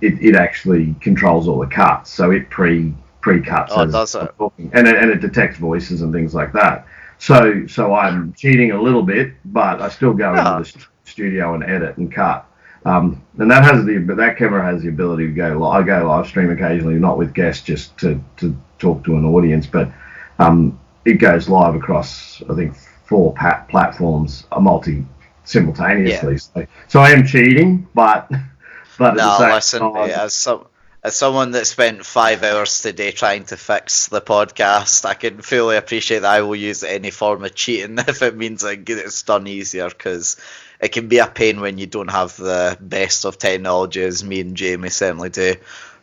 it actually controls all the cuts. So it pre-cuts does it? and it detects voices and things like that. So I'm cheating a little bit, but I still go into the studio and edit and cut. And that camera has the ability to go live. I go live stream occasionally, not with guests, just to talk to an audience, but it goes live across, I think, 4 platforms, simultaneously. So I am cheating, but at the same time, as someone that spent 5 hours today trying to fix the podcast, I can fully appreciate that I will use any form of cheating if it means I get it done easier, because it can be a pain when you don't have the best of technology, as me and Jamie certainly do.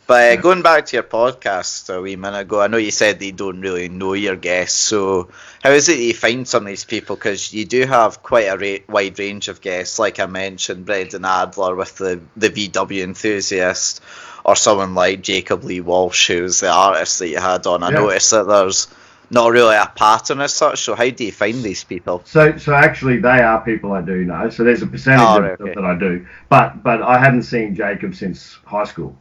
But going back to your podcast a wee minute ago, I know you said that you don't really know your guests, so how is it that you find some of these people? Because you do have quite a wide range of guests, like I mentioned, Brendan Adler with the VW enthusiast, or someone like Jacob Lee Walsh, who's the artist that you had on. I Yeah. noticed that there's not really a pattern as such. So how do you find these people? So actually, they are people I do know. So there's a percentage that I do, but I hadn't seen Jacob since high school.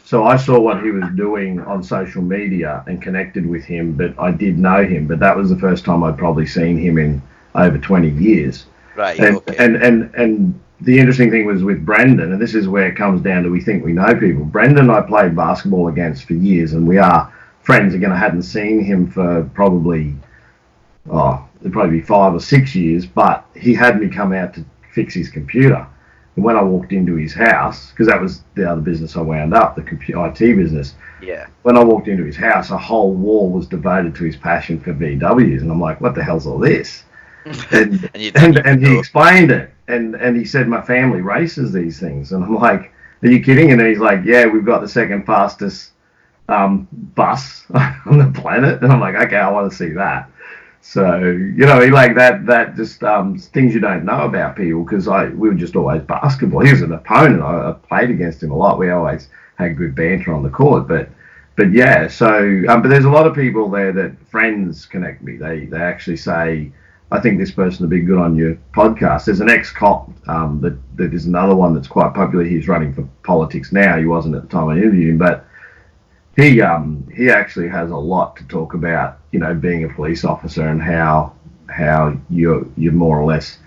So I saw what he was doing on social media and connected with him, but I did know him. But that was the first time I'd probably seen him in over 20 years. Right. And, Okay. and the interesting thing was with Brendan, and this is where it comes down to we think we know people. Brendan I played basketball against for years, and we are friends. Again, I hadn't seen him for probably, it'd probably be 5 or 6 years, but he had me come out to fix his computer. And when I walked into his house, because that was the other business I wound up, the IT business. Yeah. When I walked into his house, a whole wall was devoted to his passion for VWs, and I'm like, what the hell's all this? And he explained it, and he said my family races these things, and I'm like, are you kidding? And he's like, yeah, we've got the second fastest bus on the planet, and I'm like, okay, I want to see that. So he like that just things you don't know about people, because we were just always basketball. He was an opponent. I played against him a lot. We always had good banter on the court, but yeah. So but there's a lot of people there that friends connect me. They actually say, I think this person would be good on your podcast. There's an ex-cop that is another one that's quite popular. He's running for politics now. He wasn't at the time I interviewed him, but he actually has a lot to talk about, being a police officer and how you're more or less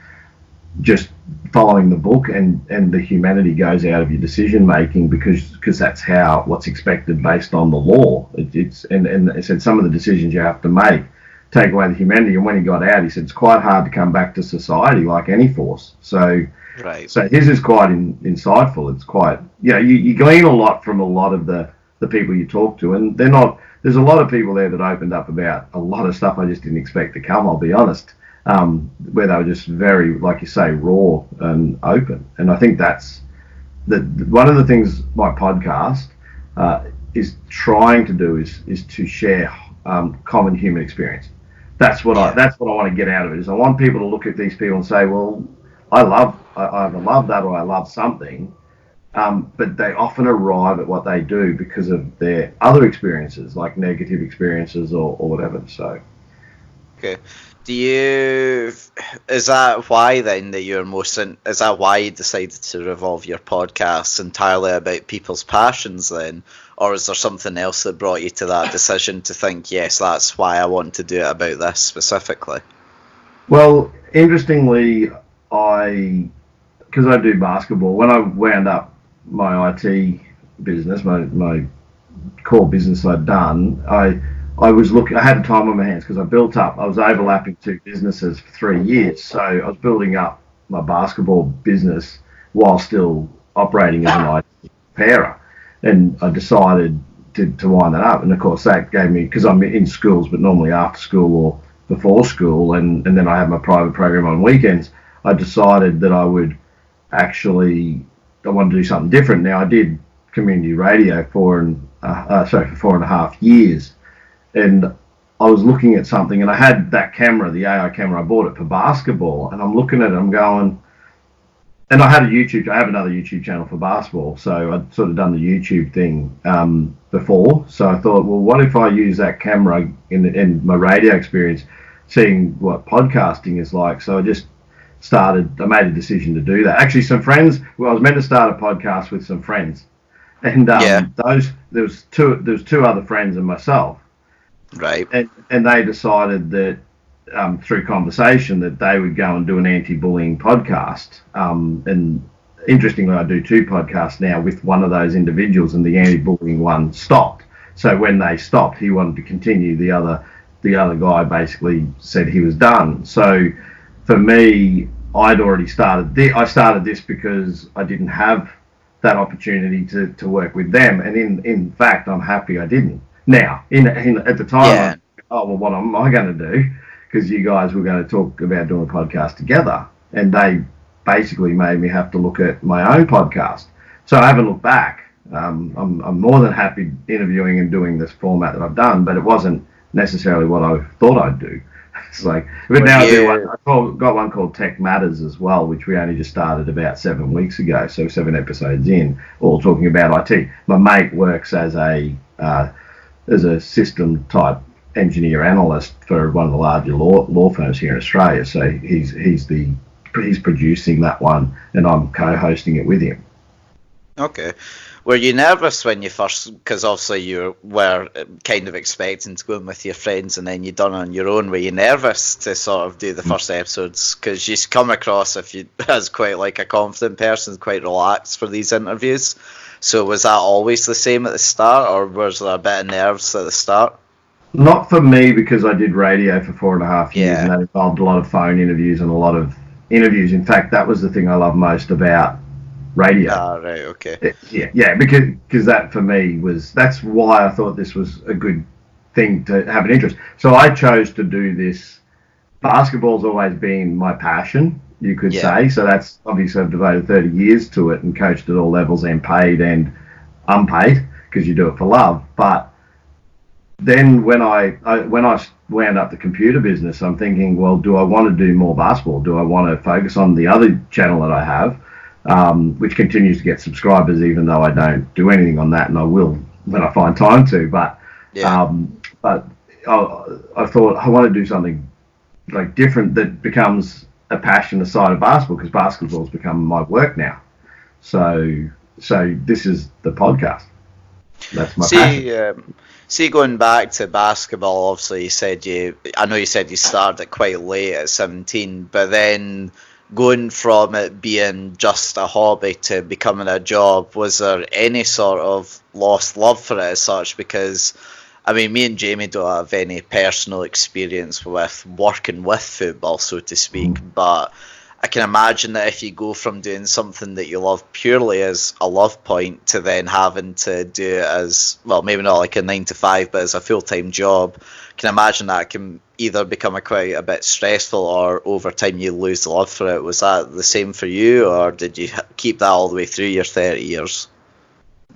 just following the book, and the humanity goes out of your decision making because that's what's expected based on the law. And it said some of the decisions you have to make take away the humanity. And when he got out, he said it's quite hard to come back to society like any force. So right. So his is quite insightful. It's quite you glean a lot from a lot of the people you talk to, and there's a lot of people there that opened up about a lot of stuff I just didn't expect to come, I'll be honest, where they were just very, like you say, raw and open. And I think that's one of the things my podcast is trying to do is to share common human experience. That's what I want to get out of it, is I want people to look at these people and say, well, I either love that or I love something. But they often arrive at what they do because of their other experiences, like negative experiences or whatever. So, okay. Is that why then that you're is that why you decided to revolve your podcasts entirely about people's passions then? Or is there something else that brought you to that decision to think, yes, that's why I want to do it about this specifically? Well, interestingly, because I do basketball, when I wound up my IT business, my core business I'd done, I was I had time on my hands because I was overlapping 2 businesses for 3 years. So I was building up my basketball business while still operating as an IT repairer. And I decided to wind that up. And of course that gave me, because I'm in schools, but normally after school or before school, and then I have my private program on weekends, I decided that I wanted to do something different. Now I did community radio for 4.5 years, and I was looking at something, and I had that camera, the AI camera. I bought it for basketball, and I'm looking at it, I'm going, and I have another YouTube channel for basketball, so I'd sort of done the YouTube thing before. So I thought, well, what if I use that camera in my radio experience, seeing what podcasting is like? So I made a decision to do that. Actually, some friends, I was meant to start a podcast with some friends, and there was two other friends and myself, right? And they decided that through conversation that they would go and do an anti-bullying podcast. And interestingly, I do 2 podcasts now with one of those individuals, and the anti-bullying one stopped. So when they stopped, he wanted to continue. The other guy basically said he was done. So for me, I'd already started I started this because I didn't have that opportunity to work with them, and in fact, I'm happy I didn't. Now, at the time, what am I going to do? Because you guys were going to talk about doing a podcast together, and they basically made me have to look at my own podcast. So I haven't looked back. I'm more than happy interviewing and doing this format that I've done, but it wasn't necessarily what I thought I'd do. It's like, but now I do one. Got one called Tech Matters as well, which we only just started about 7 weeks ago. So 7 episodes in, all talking about IT. My mate works as a system type engineer analyst for one of the larger law firms here in Australia. So he's producing that one, and I'm co-hosting it with him. Okay. Were you nervous when you first, because obviously you were kind of expecting to go in with your friends and then you done it on your own, were you nervous to sort of do the first episodes? Because you come across as quite like a confident person, quite relaxed for these interviews. So was that always the same at the start, or was there a bit of nerves at the start? Not for me, because I did radio for 4.5 years, Yeah. and that involved a lot of phone interviews and a lot of interviews. In fact, that was the thing I love most about radio. Ah, right, okay. Yeah, because that for me that's why I thought this was a good thing to have an interest. So I chose to do this. Basketball's always been my passion, you could say. So that's obviously I've devoted 30 years to it and coached at all levels, and paid and unpaid, because you do it for love. But then when I wound up the computer business, I'm thinking, well, do I want to do more basketball? Do I want to focus on the other channel that I have, which continues to get subscribers, even though I don't do anything on that, and I will when I find time to. But I thought I want to do something like different that becomes a passion aside of basketball, because basketball has become my work now. So this is the podcast. That's my passion. See, going back to basketball, obviously I know you said you started quite late at 17, but then going from it being just a hobby to becoming a job, was there any sort of lost love for it as such? Because, I mean, me and Jamie don't have any personal experience with working with football, so to speak, but I can imagine that if you go from doing something that you love purely as a love point to then having to do it as, well, maybe not like a 9 to 5, but as a full-time job, I can imagine that can either become quite a bit stressful, or over time you lose the love for it. Was that the same for you, or did you keep that all the way through your 30 years?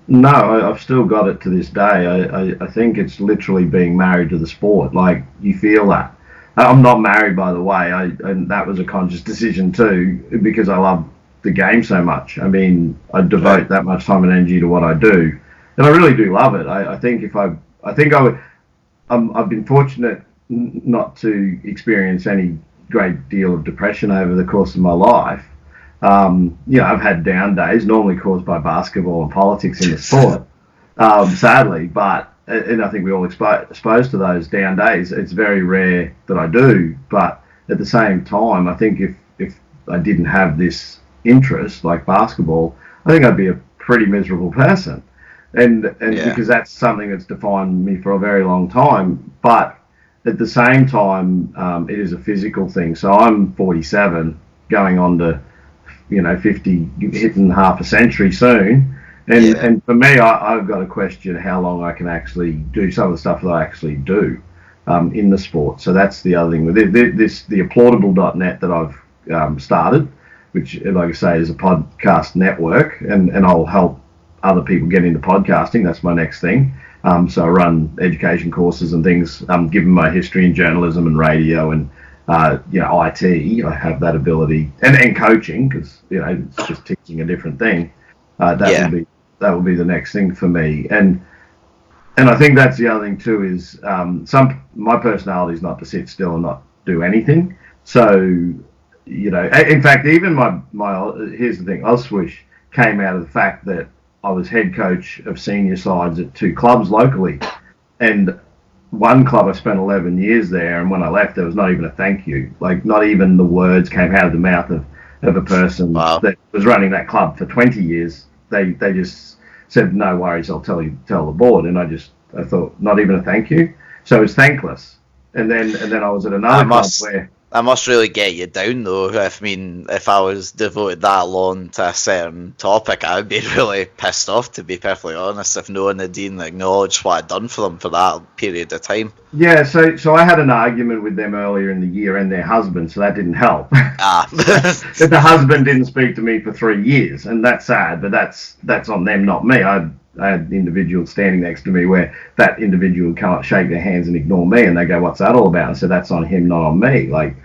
No, I've still got it to this day. I think it's literally being married to the sport. Like, you feel that. I'm not married, by the way, and that was a conscious decision too, because I love the game so much. I mean, I devote that much time and energy to what I do, and I really do love it. I think I've been fortunate not to experience any great deal of depression over the course of my life. I've had down days, normally caused by basketball and politics in the sport, sadly, but. And I think we all exposed to those down days. It's very rare that I do, but at the same time, I think if I didn't have this interest like basketball, I think I'd be a pretty miserable person, and because that's something that's defined me for a very long time. But at the same time, it is a physical thing. So I'm 47, going on to 50, hitting half a century soon. And for me, I've got to question how long I can actually do some of the stuff that I actually do in the sport. So that's the other thing with the applaudable.net that I've started, which, like I say, is a podcast network, and I'll help other people get into podcasting. That's my next thing. So I run education courses and things, given my history in journalism and radio and IT. I have that ability, and coaching, because it's just teaching a different thing. That will be the next thing for me, and I think that's the other thing too, is my personality is not to sit still and not do anything. So in fact, even my here's the thing, Ausswish came out of the fact that I was head coach of senior sides at 2 clubs locally, and one club I spent 11 years there, and when I left, there was not even a thank you. Like, not even the words came out of the mouth of a person that was running that club for 20 years. They just said, no worries, I'll tell the board. And I thought, not even a thank you. So it was thankless. And then I was at another club where... That must really get you down, though. If I was devoted that long to a certain topic, I would be really pissed off, to be perfectly honest, if no one had even acknowledged what I'd done for them for that period of time. Yeah, so I had an argument with them earlier in the year, and their husband, so that didn't help. The husband didn't speak to me for 3 years, and that's sad, but that's on them, not me. I had individuals standing next to me where that individual can't shake their hands and ignore me, and they go, "What's that all about?" I said, "That's on him, not on me." Like,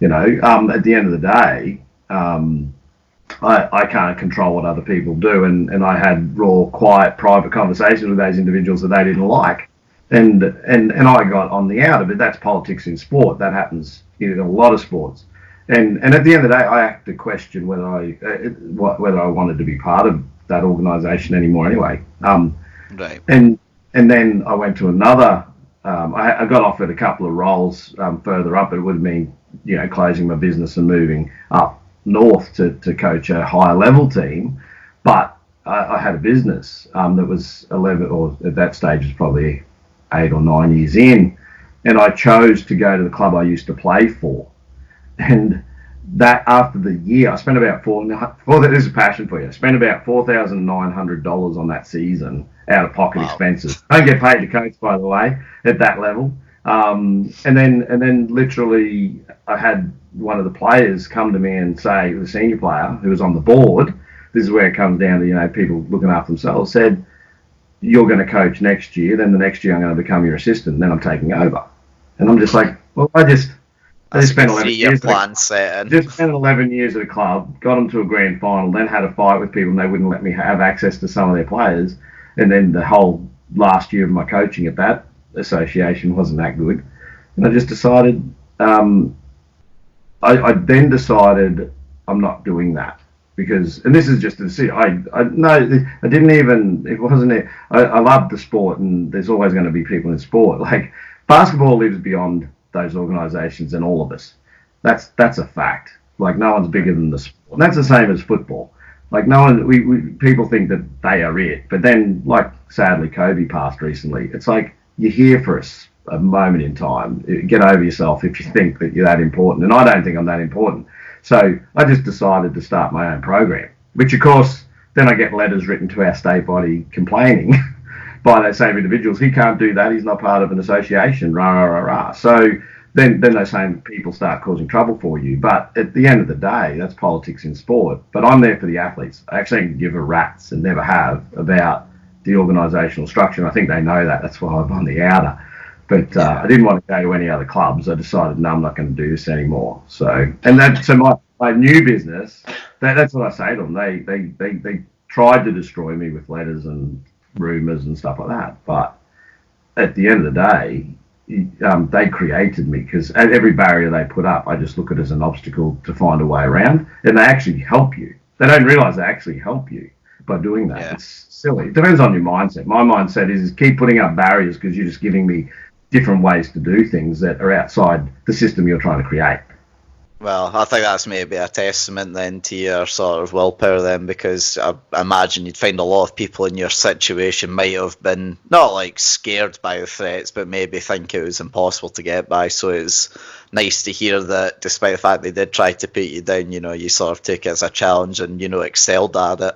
at the end of the day, I can't control what other people do, and I had raw, quiet, private conversations with those individuals that they didn't like, and I got on the outer. But that's politics in sport. That happens in a lot of sports, and at the end of the day, I had to question whether I wanted to be part of that organisation anymore. Anyway, Right. and then I went to another. I got offered a couple of roles further up. It would mean closing my business and moving up north to coach a higher level team, but I had a business that was 11, or at that stage was probably 8 or 9 years in, and I chose to go to the club I used to play for. And that after the year, I spent about there's a passion for you. I spent about $4,900 on that season out of pocket expenses. I don't get paid to coach, by the way, at that level. And then literally I had one of the players come to me and say, the senior player who was on the board, this is where it comes down to, people looking after themselves, said, "You're going to coach next year, then the next year I'm going to become your assistant, then I'm taking over." And I'm just like, well, I just spent 11 years. Just spent 11 years at a club, got them to a grand final, then had a fight with people and they wouldn't let me have access to some of their players. And then the whole last year of my coaching at that association wasn't that good. And I just decided, I then decided I'm not doing that. Because, and this is just to see, I didn't even, it wasn't it. I love the sport, and there's always going to be people in sport. Like, basketball lives beyond those organisations and all of us. That's a fact. Like, no one's bigger than the sport. And that's the same as football. Like, no one, people think that they are it. But then, like, sadly, Kobe passed recently. It's like, you're here for a moment in time. Get over yourself if you think that you're that important. And I don't think I'm that important. So I just decided to start my own program, which of course, then I get letters written to our state body complaining by those same individuals. He can't do that. He's not part of an association. Rah, rah, rah, rah. So then those same people start causing trouble for you. But at the end of the day, that's politics in sport. But I'm there for the athletes. I actually don't give a rat's, and never have, about the organisational structure. And I think they know that. That's why I'm on the outer. But I didn't want to go to any other clubs. I decided, no, I'm not going to do this anymore. So my new business, that's what I say to them. They tried to destroy me with letters and rumours and stuff like that. But at the end of the day, they created me, because at every barrier they put up, I just look at it as an obstacle to find a way around. And they actually help you. They don't realise they actually help you by doing that. Yeah. It's silly. It depends on your mindset. My mindset is keep putting up barriers, because you're just giving me different ways to do things that are outside the system you're trying to create. Well, I think that's maybe a testament then to your sort of willpower then, because I imagine you'd find a lot of people in your situation might have been not like scared by the threats, but maybe think it was impossible to get by. So it's nice to hear that despite the fact they did try to put you down, you sort of took it as a challenge and, excelled at it.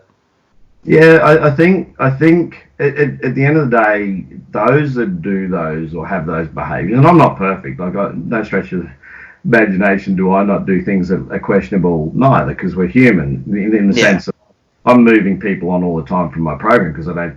Yeah, I think at the end of the day, those that do those or have those behaviours, and I'm not perfect, I've got no stretch of imagination do I not do things that are questionable neither, because we're human in the sense that I'm moving people on all the time from my program, because I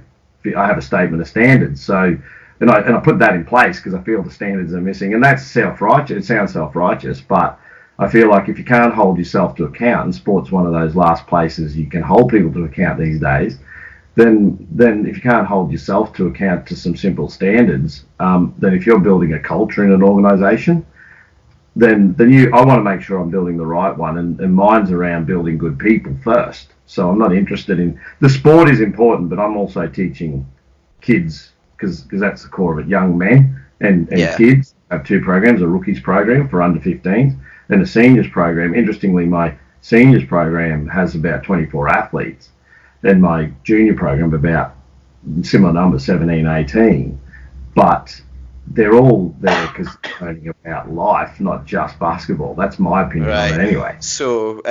have a statement of standards. So, and I put that in place because I feel the standards are missing, and that's self-righteous. It sounds self-righteous, but I feel like if you can't hold yourself to account, and sport's one of those last places you can hold people to account these days, then if you can't hold yourself to account to some simple standards, then if you're building a culture in an organisation, then I want to make sure I'm building the right one, and mine's around building good people first. So I'm not interested in, the sport is important, but I'm also teaching kids, because that's the core of it, young men and kids. I have two programs, a rookies program for under 15s and a seniors program. Interestingly, my seniors program has about 24 athletes, and my junior program about similar numbers, 17, 18. But they're all there because they're learning about life, not just basketball. That's my opinion on it anyway. So,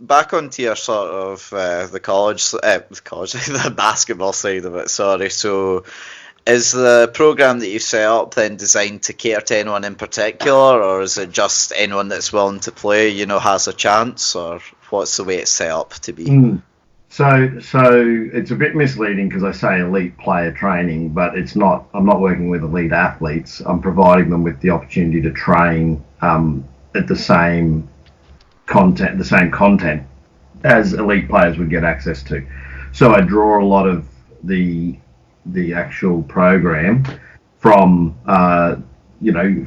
back onto your sort of the basketball side of it, sorry. So, is the program that you set up then designed to cater to anyone in particular, or is it just anyone that's willing to play, has a chance, or what's the way it's set up to be? So it's a bit misleading because I say elite player training, but it's not. I'm not working with elite athletes. I'm providing them with the opportunity to train at the same content as elite players would get access to. So I draw a lot of the actual program from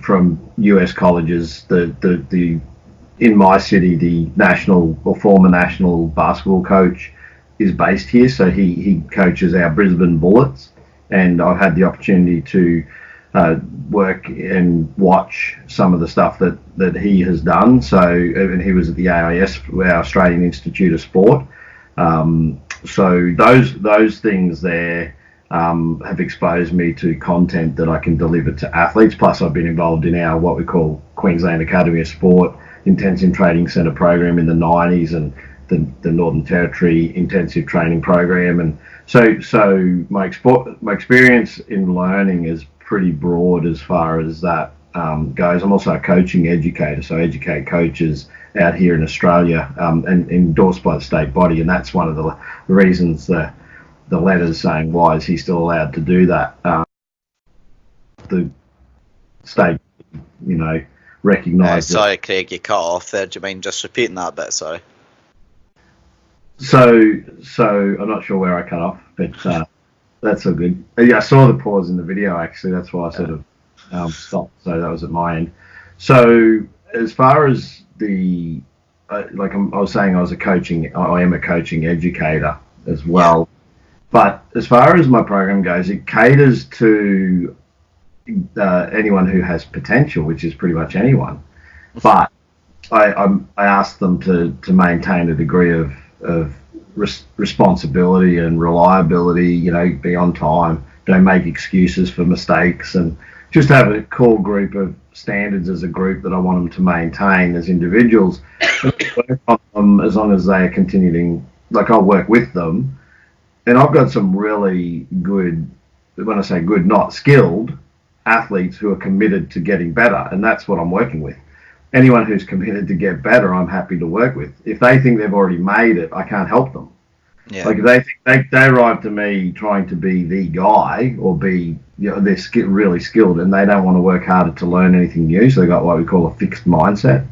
from US colleges. The in my city, the national or former national basketball coach is based here, so he coaches our Brisbane Bullets, and I've had the opportunity to work and watch some of the stuff that he has done. So, and he was at the AIS, our Australian Institute of Sport. So those things there have exposed me to content that I can deliver to athletes. Plus, I've been involved in our what we call Queensland Academy of Sport Intensive Training Centre program in the 90s, and the Northern Territory intensive training program. And so my experience in learning is pretty broad as far as that goes. I'm also a coaching educator, so I educate coaches out here in Australia, and endorsed by the state body, and that's one of the reasons the letters saying why is he still allowed to do that. The state, recognised. Sorry, Craig, you cut off there. Do you mind just repeating that bit? Sorry. So I'm not sure where I cut off, but that's all good. Yeah, I saw the pause in the video actually. That's why I sort of stopped. So that was at my end. So as far as the I was saying, I am a coaching educator as well. But as far as my program goes, it caters to anyone who has potential, which is pretty much anyone. But I ask them to maintain a degree of responsibility and reliability, be on time, don't make excuses for mistakes, and just have a core group of standards as a group that I want them to maintain as individuals. Work on them as long as they are continuing, I'll work with them. And I've got some really good, when I say good, not skilled, athletes who are committed to getting better, and that's what I'm working with. Anyone who's committed to get better, I'm happy to work with. If they think they've already made it, I can't help them. Yeah. If they think they arrive to me trying to be the guy or be, they're really skilled and they don't want to work harder to learn anything new, so they've got what we call a fixed mindset,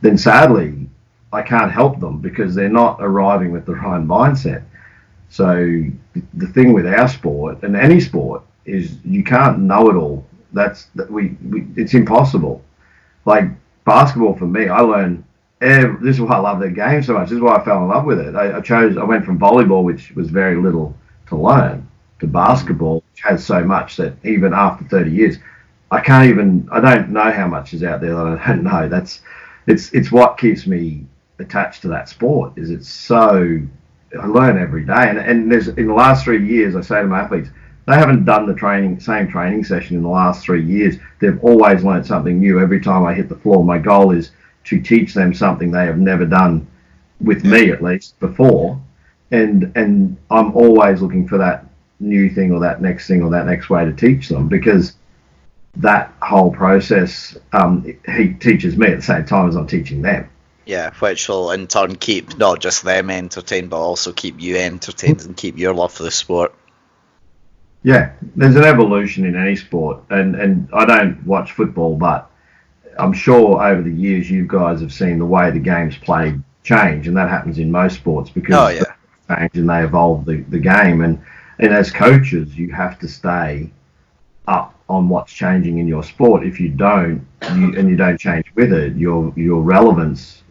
then sadly, I can't help them because they're not arriving with the right mindset. So the thing with our sport and any sport is you can't know it all. It's impossible. Like basketball for me, I learn. This is why I love the game so much. This is why I fell in love with it. I went from volleyball, which was very little to learn, to basketball, which has so much that even after 30 years, I don't know how much is out there that I don't know. It's what keeps me attached to that sport. I learn every day, and there's in the last 3 years, I say to my athletes, they haven't done the same training session in the last 3 years. They've always learned something new every time I hit the floor. My goal is to teach them something they have never done with me, at least before, and I'm always looking for that new thing or that next thing or that next way to teach them, because that whole process he teaches me at the same time as I'm teaching them. Yeah, which will in turn keep not just them entertained, but also keep you entertained and keep your love for the sport. Yeah, there's an evolution in any sport, and I don't watch football, but I'm sure over the years you guys have seen the way the game's played change, and that happens in most sports because they change and they evolve the game. And as coaches, you have to stay up on what's changing in your sport. If you don't, you don't change with it, your relevance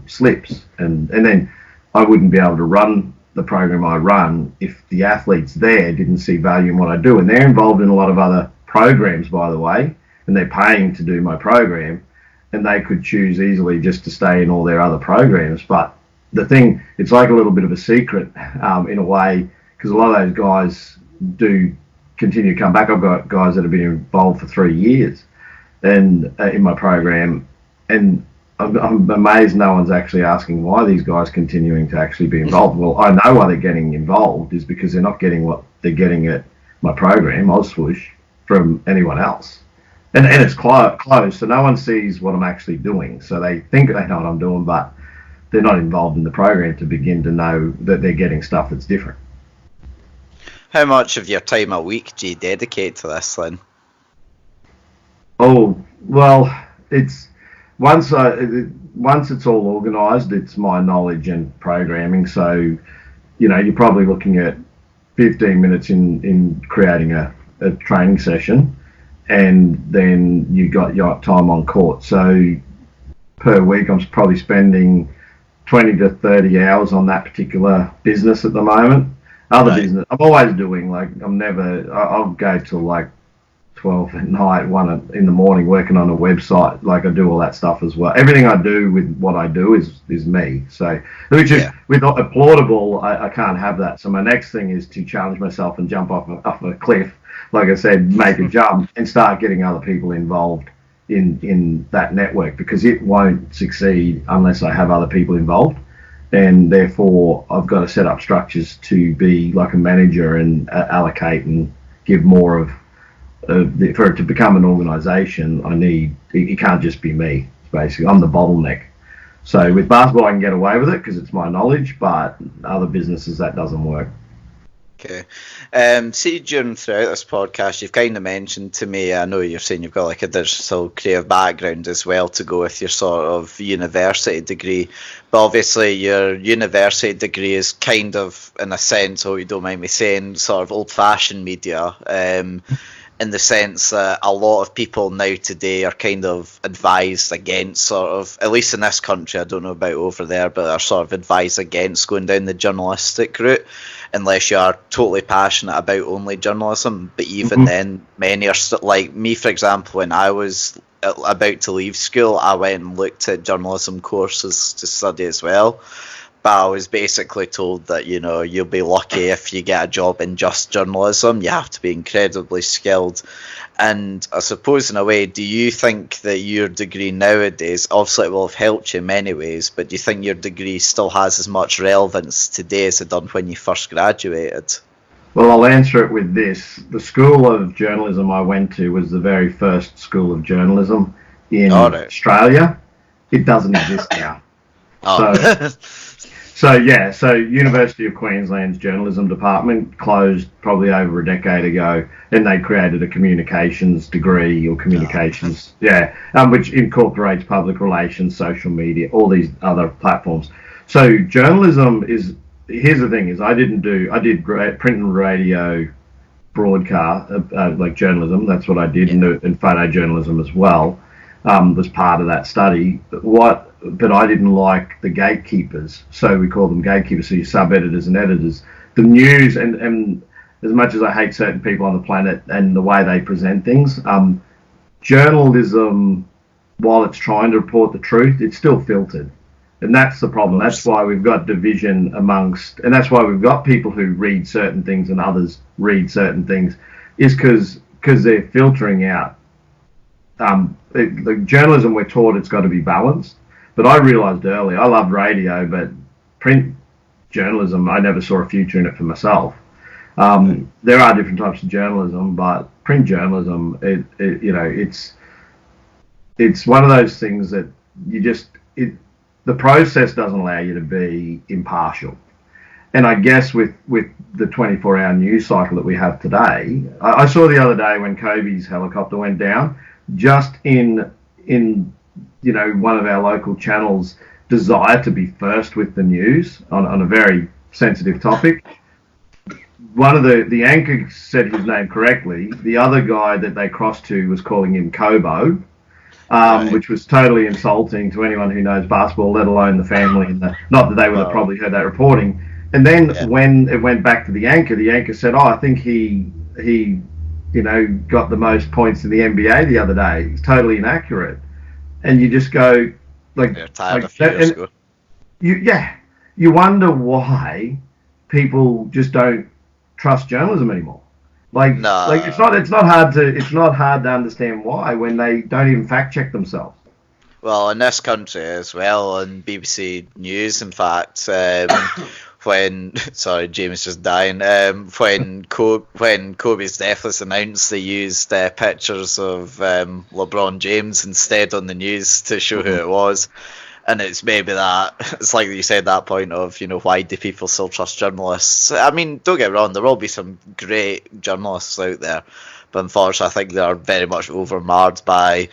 slips, and then I wouldn't be able to run the program I run if the athletes there didn't see value in what I do. And they're involved in a lot of other programs, by the way, and they're paying to do my program, and they could choose easily just to stay in all their other programs. But the thing, it's like a little bit of a secret in a way, because a lot of those guys do continue to come back. I've got guys that have been involved for 3 years and in my program, and I'm amazed no one's actually asking why these guys continuing to actually be involved. Well, I know why they're getting involved is because they're not getting what they're getting at my program, Ozswoosh, from anyone else. And it's closed, so no one sees what I'm actually doing. So they think they know what I'm doing, but they're not involved in the program to begin to know that they're getting stuff that's different. How much of your time a week do you dedicate to this then? Oh, well, it's once it's all organised, it's my knowledge and programming. So, you're probably looking at 15 minutes in creating a training session, and then you got your time on court. So per week, I'm probably spending 20 to 30 hours on that particular business at the moment. Other business, I'm always doing, I'll go till like 12 at night, 1 in the morning working on a website. Like I do all that stuff as well. Everything I do with what I do is me. So, which is with applaudable, I can't have that. So my next thing is to challenge myself and jump off a cliff. Like I said, make a jump and start getting other people involved in that network, because it won't succeed unless I have other people involved. And therefore, I've got to set up structures to be like a manager and allocate and give more of for it to become an organisation. It can't just be me. Basically, I'm the bottleneck. So with basketball, I can get away with it because it's my knowledge, but other businesses, that doesn't work. Okay. See, throughout this podcast, you've kind of mentioned to me, I know you're saying you've got like a digital creative background as well to go with your sort of university degree, but obviously your university degree is kind of, in a sense, you don't mind me saying, sort of old-fashioned media, in the sense that a lot of people now today are kind of advised against sort of, at least in this country, I don't know about over there, but are sort of advised against going down the journalistic route unless you are totally passionate about only journalism. But even then, many are like me, for example, when I was about to leave school, I went and looked at journalism courses to study as well. But I was basically told that, you'll be lucky if you get a job in just journalism. You have to be incredibly skilled. And I suppose, in a way, do you think that your degree nowadays, obviously it will have helped you in many ways, but do you think your degree still has as much relevance today as it did when you first graduated? Well, I'll answer it with this. The School of Journalism I went to was the very first school of journalism in Australia. It doesn't exist now. So University of Queensland's journalism department closed probably over a decade ago, and they created a communications degree or communications, which incorporates public relations, social media, all these other platforms. So journalism is, here's the thing, is I did print and radio broadcast, like journalism, that's what I did, and photojournalism as well, was part of that study. But I didn't like the gatekeepers, so we call them gatekeepers, so your sub-editors and editors. The news, and as much as I hate certain people on the planet and the way they present things, journalism, while it's trying to report the truth, it's still filtered. And that's the problem. That's why we've got division amongst, and that's why we've got people who read certain things and others read certain things, is because they're filtering out. The journalism we're taught, it's got to be balanced. But I realised early, I loved radio, but print journalism, I never saw a future in it for myself. There are different types of journalism, but print journalism, it's one of those things that the process doesn't allow you to be impartial. And I guess with the 24-hour news cycle that we have today, I saw the other day when Kobe's helicopter went down, just in one of our local channels' desire to be first with the news on a very sensitive topic. One of the anchor said his name correctly. The other guy that they crossed to was calling him Kobo, which was totally insulting to anyone who knows basketball, let alone the family. And not that they would have probably heard that reporting. And then when it went back to the anchor said, I think he got the most points in the NBA the other day. It's totally inaccurate. And you just go, you wonder why people just don't trust journalism anymore. It's not hard to understand why when they don't even fact check themselves. Well, in this country as well, on BBC News, in fact, James just dying. When Kobe's death was announced, they used pictures of LeBron James instead on the news to show who it was. And it's maybe that, it's like you said, that point of, why do people still trust journalists? I mean, don't get me wrong, there will be some great journalists out there, but unfortunately I think they are very much overmarred by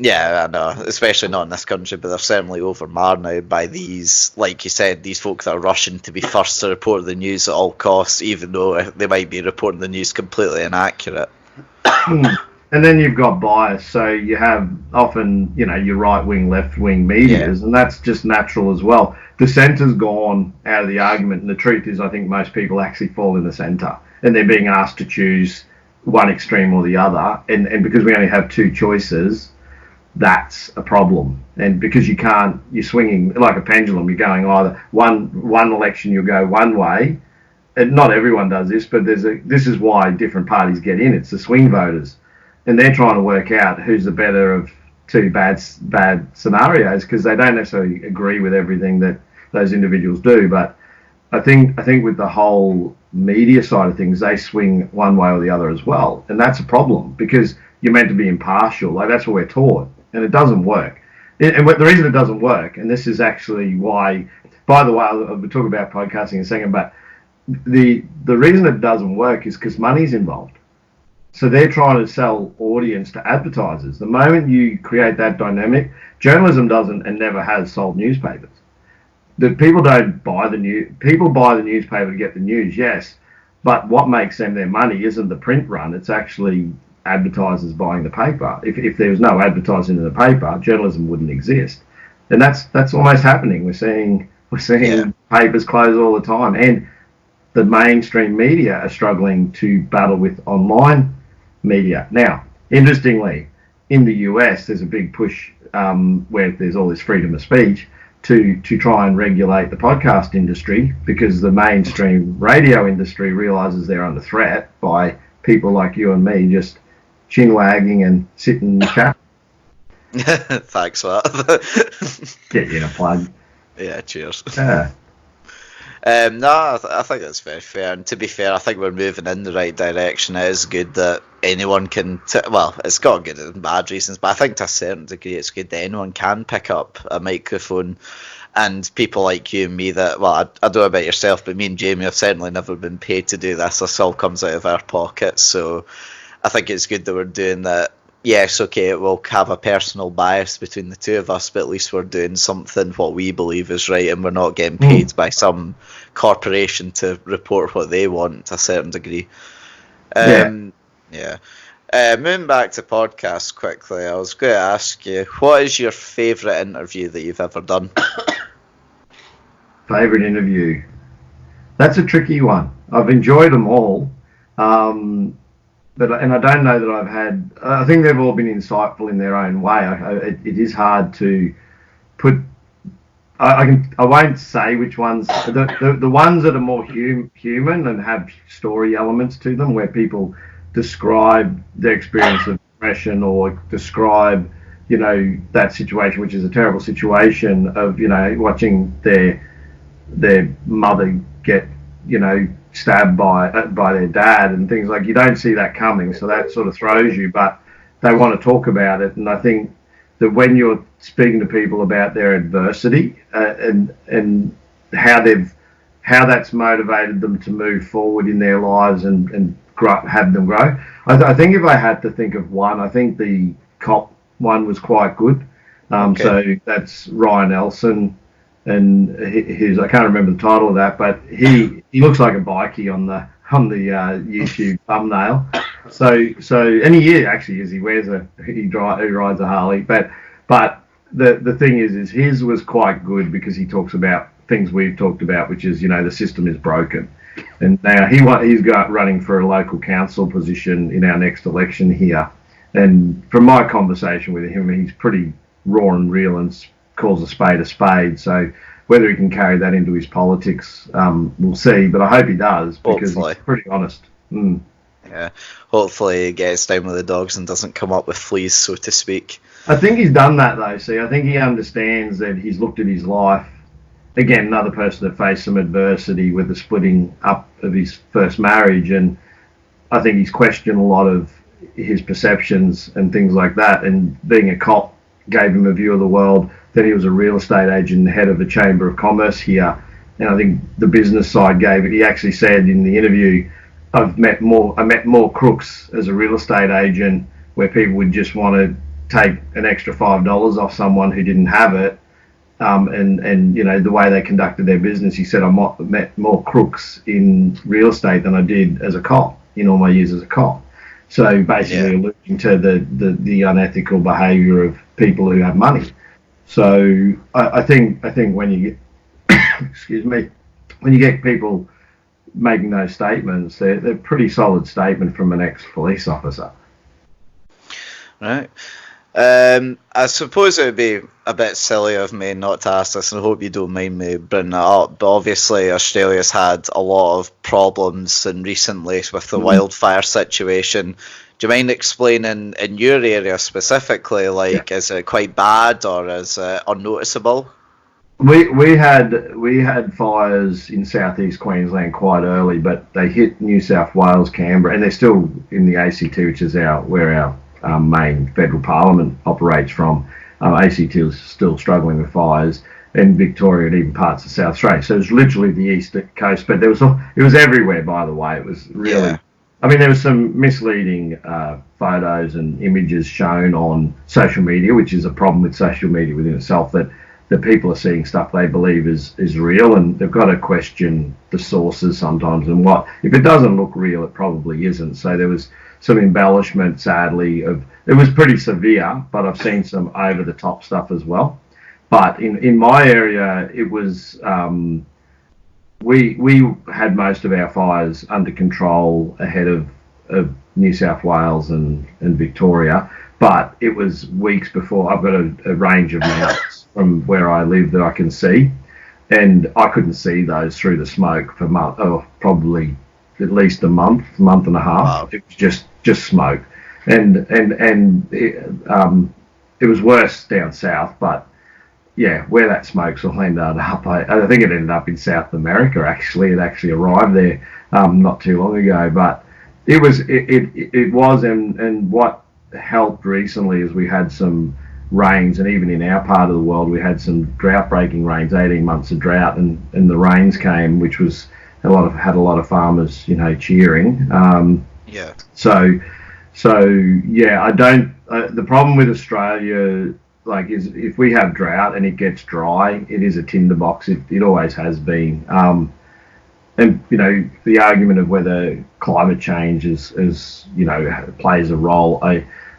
yeah, I know, especially not in this country, but they're certainly overmarred now by these, like you said, these folk that are rushing to be first to report the news at all costs, even though they might be reporting the news completely inaccurate. And then you've got bias, so you have often, your right-wing, left-wing medias, and that's just natural as well. The centre's gone out of the argument, and the truth is I think most people actually fall in the centre, and they're being asked to choose one extreme or the other, and because we only have two choices, that's a problem. And because you're swinging like a pendulum, you're going either one election you'll go one way, and not everyone does this, but this is why different parties get in. It's the swing voters. And they're trying to work out who's the better of two bad scenarios, because they don't necessarily agree with everything that those individuals do. But I think with the whole media side of things, they swing one way or the other as well, and that's a problem because you're meant to be impartial. Like, that's what we're taught, and it doesn't work. And the reason it doesn't work, and this is actually why. By the way, we'll talk about podcasting in a second, but the reason it doesn't work is because money's involved. So they're trying to sell audience to advertisers. The moment you create that dynamic, journalism doesn't and never has sold newspapers. The people don't buy the news. People buy the newspaper to get the news, yes, but what makes them their money isn't the print run. It's actually advertisers buying the paper. If there was no advertising in the paper, journalism wouldn't exist, and that's almost happening. We're seeing papers close all the time, and the mainstream media are struggling to battle with online media. Now, interestingly, in the US, there's a big push where there's all this freedom of speech to try and regulate the podcast industry, because the mainstream radio industry realizes they're under threat by people like you and me just chin wagging and sitting and chat. Thanks for that. Get you in a plug. Yeah, cheers. Yeah. No, I think that's very fair. And to be fair, I think we're moving in the right direction. It is good that anyone can. Well, it's got good and bad reasons, but I think to a certain degree, it's good that anyone can pick up a microphone. And people like you and me that, well, I don't know about yourself, but me and Jamie have certainly never been paid to do this. This all comes out of our pockets. So I think it's good that we're doing that. Yes, okay, it will have a personal bias between the two of us, but at least we're doing something what we believe is right, and we're not getting paid by some corporation to report what they want to a certain degree. Moving back to podcasts quickly, I was going to ask you, what is your favourite interview that you've ever done? Favourite interview? That's a tricky one. I've enjoyed them all. And I don't know that I've had. I think they've all been insightful in their own way. It is hard to put. I won't say which ones. The ones that are more human and have story elements to them, where people describe their experience of depression or describe, that situation, which is a terrible situation of, watching their mother get, stabbed by their dad and things like. You don't see that coming, so that sort of throws you, but they want to talk about it. And I think that when you're speaking to people about their adversity and how that's motivated them to move forward in their lives and have them grow. I think if I had to think of one, I think the cop one was quite good. Okay. So that's Ryan Elson. And I can't remember the title of that, but he looks like a bikie on the YouTube thumbnail. So and he actually is. He rides a Harley, but the thing is his was quite good because he talks about things we've talked about, which is the system is broken, and now he's running for a local council position in our next election here. And from my conversation with him, he's pretty raw and real and calls a spade. So whether he can carry that into his politics, we'll see. But I hope he does, because he's pretty honest. Yeah, hopefully he gets down with the dogs and doesn't come up with fleas, so to speak. I think he's done that though. See, I think he understands that he's looked at his life. Again, another person that faced some adversity with the splitting up of his first marriage, and I think he's questioned a lot of his perceptions and things like that. And being a cop gave him a view of the world Then he was a real estate agent, head of the Chamber of Commerce here. And I think the business side gave it. He actually said in the interview, I met more crooks as a real estate agent, where people would just want to take an extra $5 off someone who didn't have it. And you know, the way they conducted their business, he said, I met more crooks in real estate than I did as a cop in all my years as a cop. So basically alluding to the unethical behaviour of people who have money. So I think when you get, excuse me, when you get people making those statements, they're pretty solid statement from an ex-police officer. Right. I suppose it would be a bit silly of me not to ask this, and I hope you don't mind me bringing it up, but obviously Australia's had a lot of problems and recently with the wildfire situation. Do you mind explaining in your area specifically, like, is it quite bad or is it unnoticeable? We had fires in southeast Queensland quite early, but they hit New South Wales, Canberra, and they're still in the ACT, which is where our main federal parliament operates from. ACT is still struggling with fires, and Victoria and even parts of South Australia. So it was literally the east coast, but it was everywhere. By the way, it was really. Yeah. I mean, there was some misleading photos and images shown on social media, which is a problem with social media within itself. That people are seeing stuff they believe is real, and they've got to question the sources sometimes. And what if it doesn't look real, it probably isn't. So there was some embellishment, sadly, it was pretty severe, but I've seen some over the top stuff as well. But in my area, it was we had most of our fires under control ahead of New South Wales and Victoria, but it was weeks before. I've got a range of mountains from where I live that I can see, and I couldn't see those through the smoke for probably at least a month and a half. Wow. It was just smoke, and it was worse down south. But yeah, where that smoke's all ended up, I think it ended up in South America. Actually, it actually arrived there not too long ago. But it was, and what helped recently is we had some rains, and even in our part of the world, we had some drought-breaking rains, 18 months of drought, and the rains came, which was had a lot of farmers, cheering. Yeah. So yeah, I don't. The problem with Australia, is if we have drought and it gets dry, it is a tinderbox. It always has been. And the argument of whether climate change plays a role.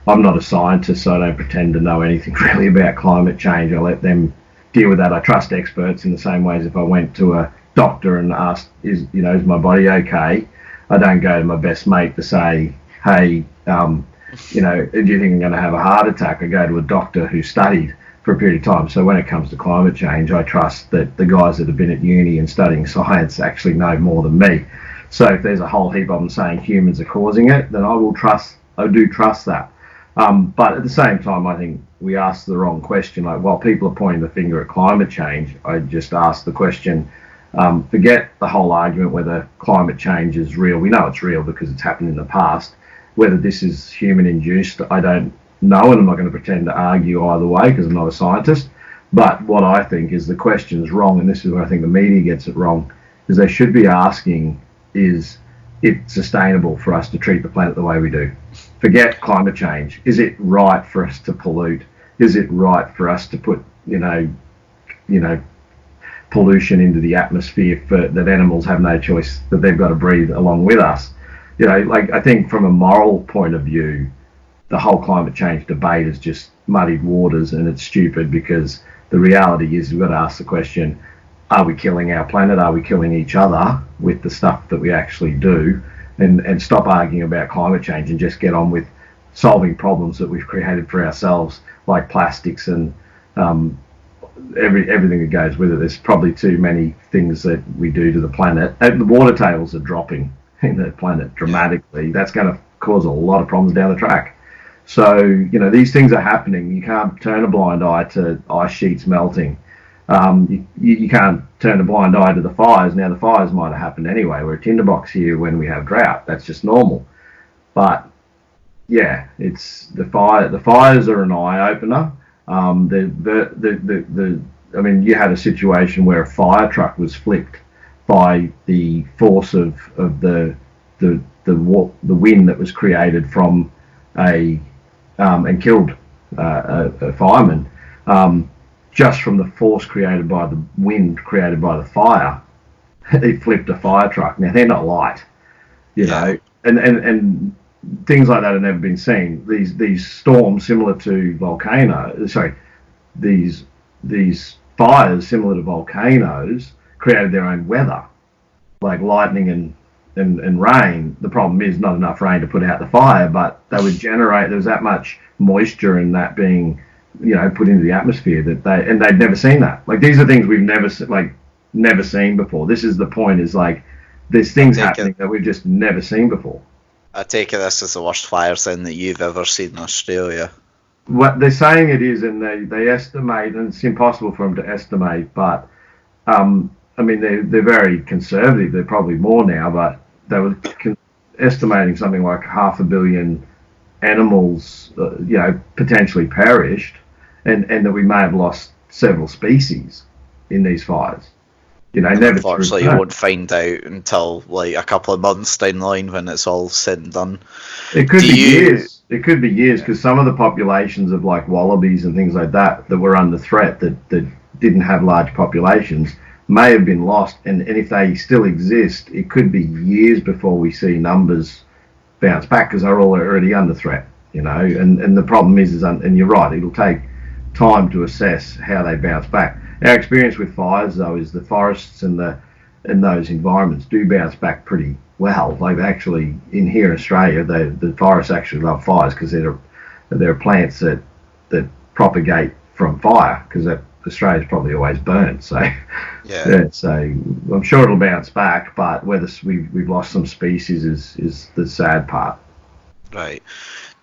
I'm not a scientist, so I don't pretend to know anything really about climate change. I let them deal with that. I trust experts in the same way as if I went to a doctor and asked, is my body okay? I don't go to my best mate to say, hey, do you think I'm going to have a heart attack? I go to a doctor who studied for a period of time. So when it comes to climate change, I trust that the guys that have been at uni and studying science actually know more than me. So if there's a whole heap of them saying humans are causing it, then I do trust that. But at the same time, I think we ask the wrong question. While people are pointing the finger at climate change, I just ask the question, forget the whole argument whether climate change is real. We know it's real because it's happened in the past. Whether this is human-induced, I don't know, and I'm not going to pretend to argue either way because I'm not a scientist. But what I think is the question's wrong, and this is where I think the media gets it wrong, is they should be asking, is it sustainable for us to treat the planet the way we do? Forget climate change. Is it right for us to pollute? Is it right for us to put, pollution into the atmosphere that animals have no choice, that they've got to breathe along with us? I think from a moral point of view, the whole climate change debate is just muddied waters, and it's stupid because the reality is we've got to ask the question, are we killing our planet? Are we killing each other with the stuff that we actually do? And stop arguing about climate change and just get on with solving problems that we've created for ourselves, like plastics and everything that goes with it. There's probably too many things that we do to the planet. The water tables are dropping in the planet dramatically. That's going to cause a lot of problems down the track. So, these things are happening. You can't turn a blind eye to ice sheets melting. You can't turn a blind eye to the fires. Now, the fires might have happened anyway. We're a tinderbox here when we have drought. That's just normal. But, yeah, it's the fires are an eye-opener. I mean, you had a situation where a fire truck was flipped by the force of the wind that was created from and killed a fireman, just from the force created by the wind created by the fire. It flipped a fire truck. Now they're not light, you know, and things like that have never been seen. These storms similar to these fires similar to volcanoes created their own weather, like lightning and rain. The problem is not enough rain to put out the fire, but they would generate. There's that much moisture and that being, put into the atmosphere they'd never seen that. Like, these are things we've never seen before. This is the point. Is like there's things happening that we've just never seen before. I take it this is the worst fire then that you've ever seen in Australia. What they're saying it is, and they estimate, and it's impossible for them to estimate, but I mean, they're very conservative. They're probably more now, but they were estimating something like 500 million animals, potentially perished, and that we may have lost several species in these fires. Unfortunately, you won't find out until like a couple of months down the line when it's all said and done. It could be years. It could be years, because some of the populations of like wallabies and things like that were under threat, that didn't have large populations, may have been lost, and if they still exist, it could be years before we see numbers bounce back, because they're all already under threat, and the problem is and you're right, it'll take time to assess how they bounce back. Our experience with fires, though, is the forests and those environments do bounce back pretty well. Like, actually, in here in Australia, the forests actually love fires, because there are plants that propagate from fire, because Australia's probably always burnt. So so I'm sure it'll bounce back, but whether we've lost some species is the sad part. Right.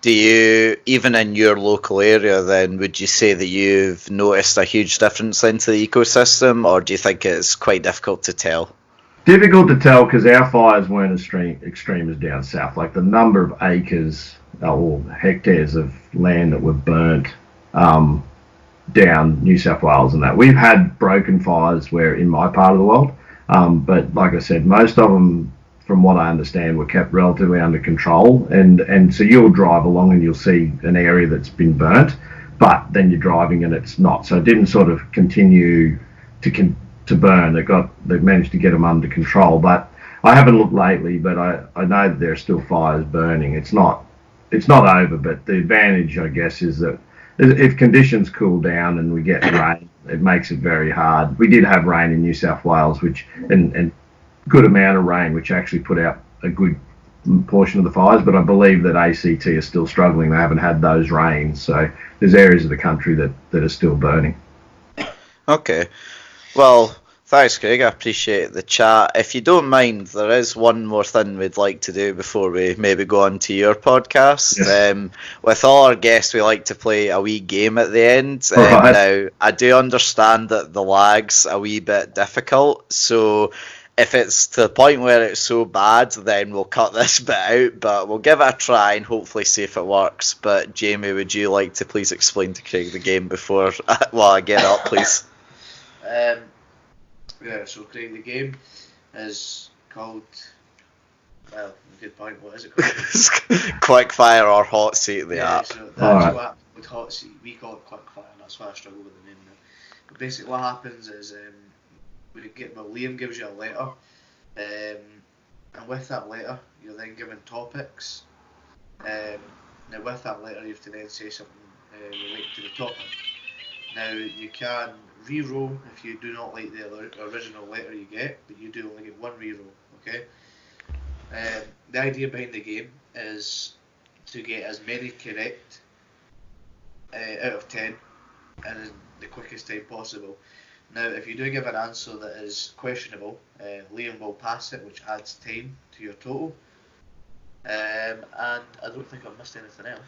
Do you, even in your local area then, would you say that you've noticed a huge difference into the ecosystem, or do you think it's quite difficult to tell? Difficult to tell, because our fires weren't as extreme as down south. Like, the number of acres or hectares of land that were burnt down New South Wales and that. We've had broken fires where in my part of the world, but like I said, most of them, from what I understand, were kept relatively under control, and so you'll drive along and you'll see an area that's been burnt, but then you're driving and it's not. So it didn't sort of continue to burn. They've managed to get them under control, but I haven't looked lately, but I know that there are still fires burning. It's not over, but the advantage, I guess, is that if conditions cool down and we get rain, it makes it very hard. We did have rain in New South Wales, and good amount of rain, which actually put out a good portion of the fires, but I believe that ACT are still struggling. They haven't had those rains, so there's areas of the country that are still burning. Okay. Well, thanks, Craig. I appreciate the chat. If you don't mind, there is one more thing we'd like to do before we maybe go on to your podcast. Yes. With all our guests, we like to play a wee game at the end. Right. Now, I do understand that the lag's a wee bit difficult, so if it's to the point where it's so bad, then we'll cut this bit out, but we'll give it a try and hopefully see if it works. But Jamie, would you like to please explain to Craig the game before I get up, please? So Craig, the game is called, well, good point, what is it called? Quick fire or hot seat the app. So that's what with hot seat, we call it quick fire, and that's why I struggle with the name now. But basically what happens is Liam gives you a letter, and with that letter you're then given topics. Now with that letter you have to then say something related to the topic. Now you can re-roll if you do not like the original letter you get, but you do only get one re-roll, okay? The idea behind the game is to get as many correct out of 10 and in the quickest time possible. Now, if you do give an answer that is questionable, Liam will pass it, which adds time to your total. And I don't think I've missed anything else.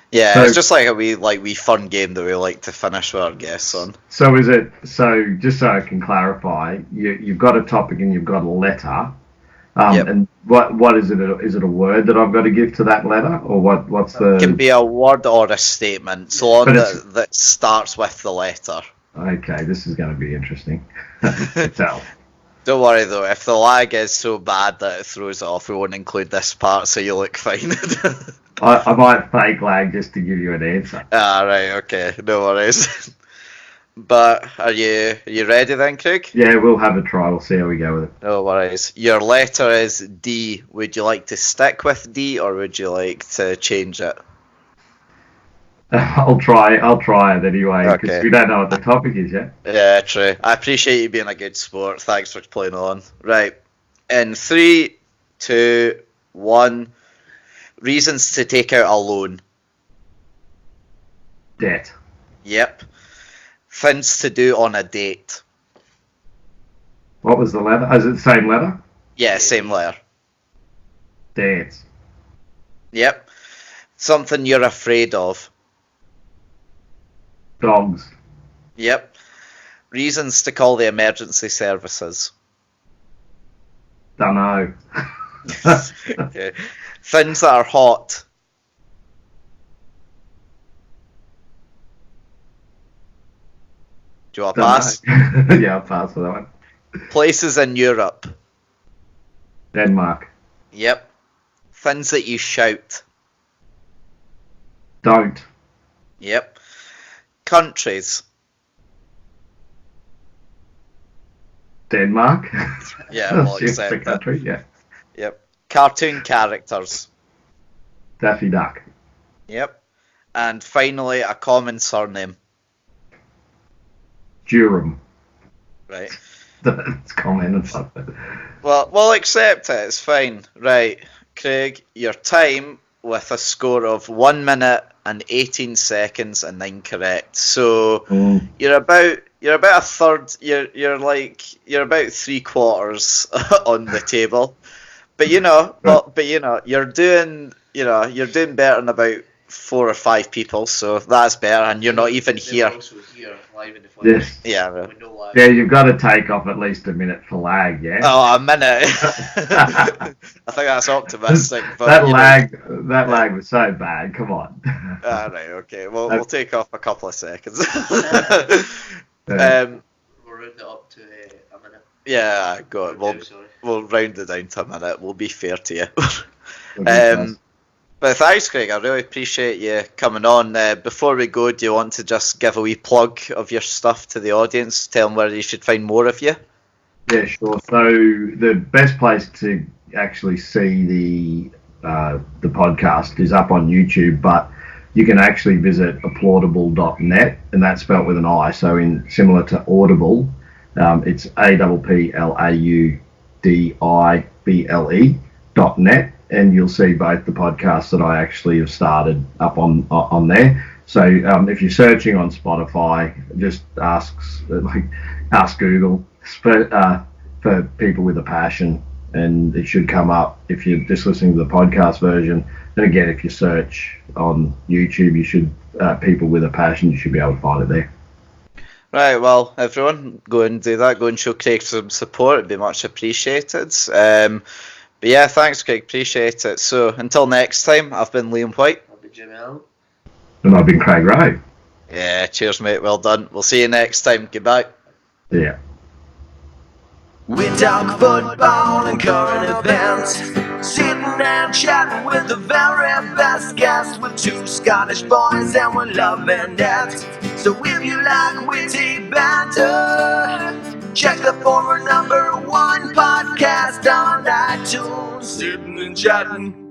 Yeah, so, it's just like a wee fun game that we like to finish with our guests on. So just so I can clarify, you've got a topic and you've got a letter. Yep. And what is it? Is it a word that I've got to give to that letter, or what's It can the? be a word or a statement, so long But it's- that starts with the letter. Okay, this is going to be interesting. Tell. Don't worry though, if the lag is so bad that it throws it off, we won't include this part, so you look fine. I might fake lag just to give you an answer. Right, okay, no worries. But are you ready then, Craig? Yeah, we'll have a try. We'll see how we go with it. No worries. Your letter is D. Would you like to stick with D or would you like to change it? I'll try it anyway because Okay. we don't know what the topic is yet. Yeah, true. I appreciate you being a good sport. Thanks for playing on. Right. In 3, 2, 1. Reasons to take out a loan. Debt. Yep. Things to do on a date. What was the letter? Is it the same letter? Yeah, same letter. Dance. Yep. Something you're afraid of. Dogs. Yep. Reasons to call the emergency services. Dunno. Okay. Things that are hot. Do you want to pass? Yeah, I'll pass for that one. Places in Europe. Denmark. Yep. Things that you shout. Don't. Yep. Countries. Denmark. Yeah, we'll Shift the accept that. country. Yeah. Yep. Cartoon characters. Daffy Duck. Yep. And finally, a common surname. Durham. Right. That's common and something. Well, we'll accept it. It's fine. Right, Craig, your time with a score of 1 minute and 18 seconds and 9 correct. So you're about a third. You're about 3/4 on the table. But you're doing better than about 4 or 5 people. So that's better, and you're not even here. Also here, live in the flesh. Yes. Yeah. With no lag. Yeah, you've got to take off at least a minute for lag, yeah? Oh, a minute. I think that's optimistic. But, that lag was so bad. Come on. Right, okay. Well, we'll take off a couple of seconds. We'll round it up to a minute. Yeah, go on. Sorry. We'll round it down to a minute. We'll be fair to you. Okay, But thanks, Craig. I really appreciate you coming on. Before we go, do you want to just give a wee plug of your stuff to the audience? Tell them where you should find more of you? Yeah, sure. So the best place to actually see the podcast is up on YouTube, but you can actually visit applaudable.net, and that's spelt with an I. So similar to Audible, it's APPLAUDIBLE.net. And you'll see both the podcasts that I actually have started up on there. So if you're searching on Spotify, just ask Google for people with a passion, and it should come up. If you're just listening to the podcast version, and again, if you search on YouTube, you should people with a passion, you should be able to find it there. Right, well, everyone, go and do that. Go and show Craig some support. It'd be much appreciated. But yeah, thanks, Craig. Appreciate it. So until next time, I've been Liam Whyte. I'll be Jimmy Allan. And I've been Craig Rowe. Yeah, cheers, mate. Well done. We'll see you next time. Goodbye. Yeah. We talk football and current events, sitting and chatting with the very best guests, with 2 Scottish boys and we're loving it. So if you like witty banter, check the former #1 podcast on iTunes, sitting and chatting.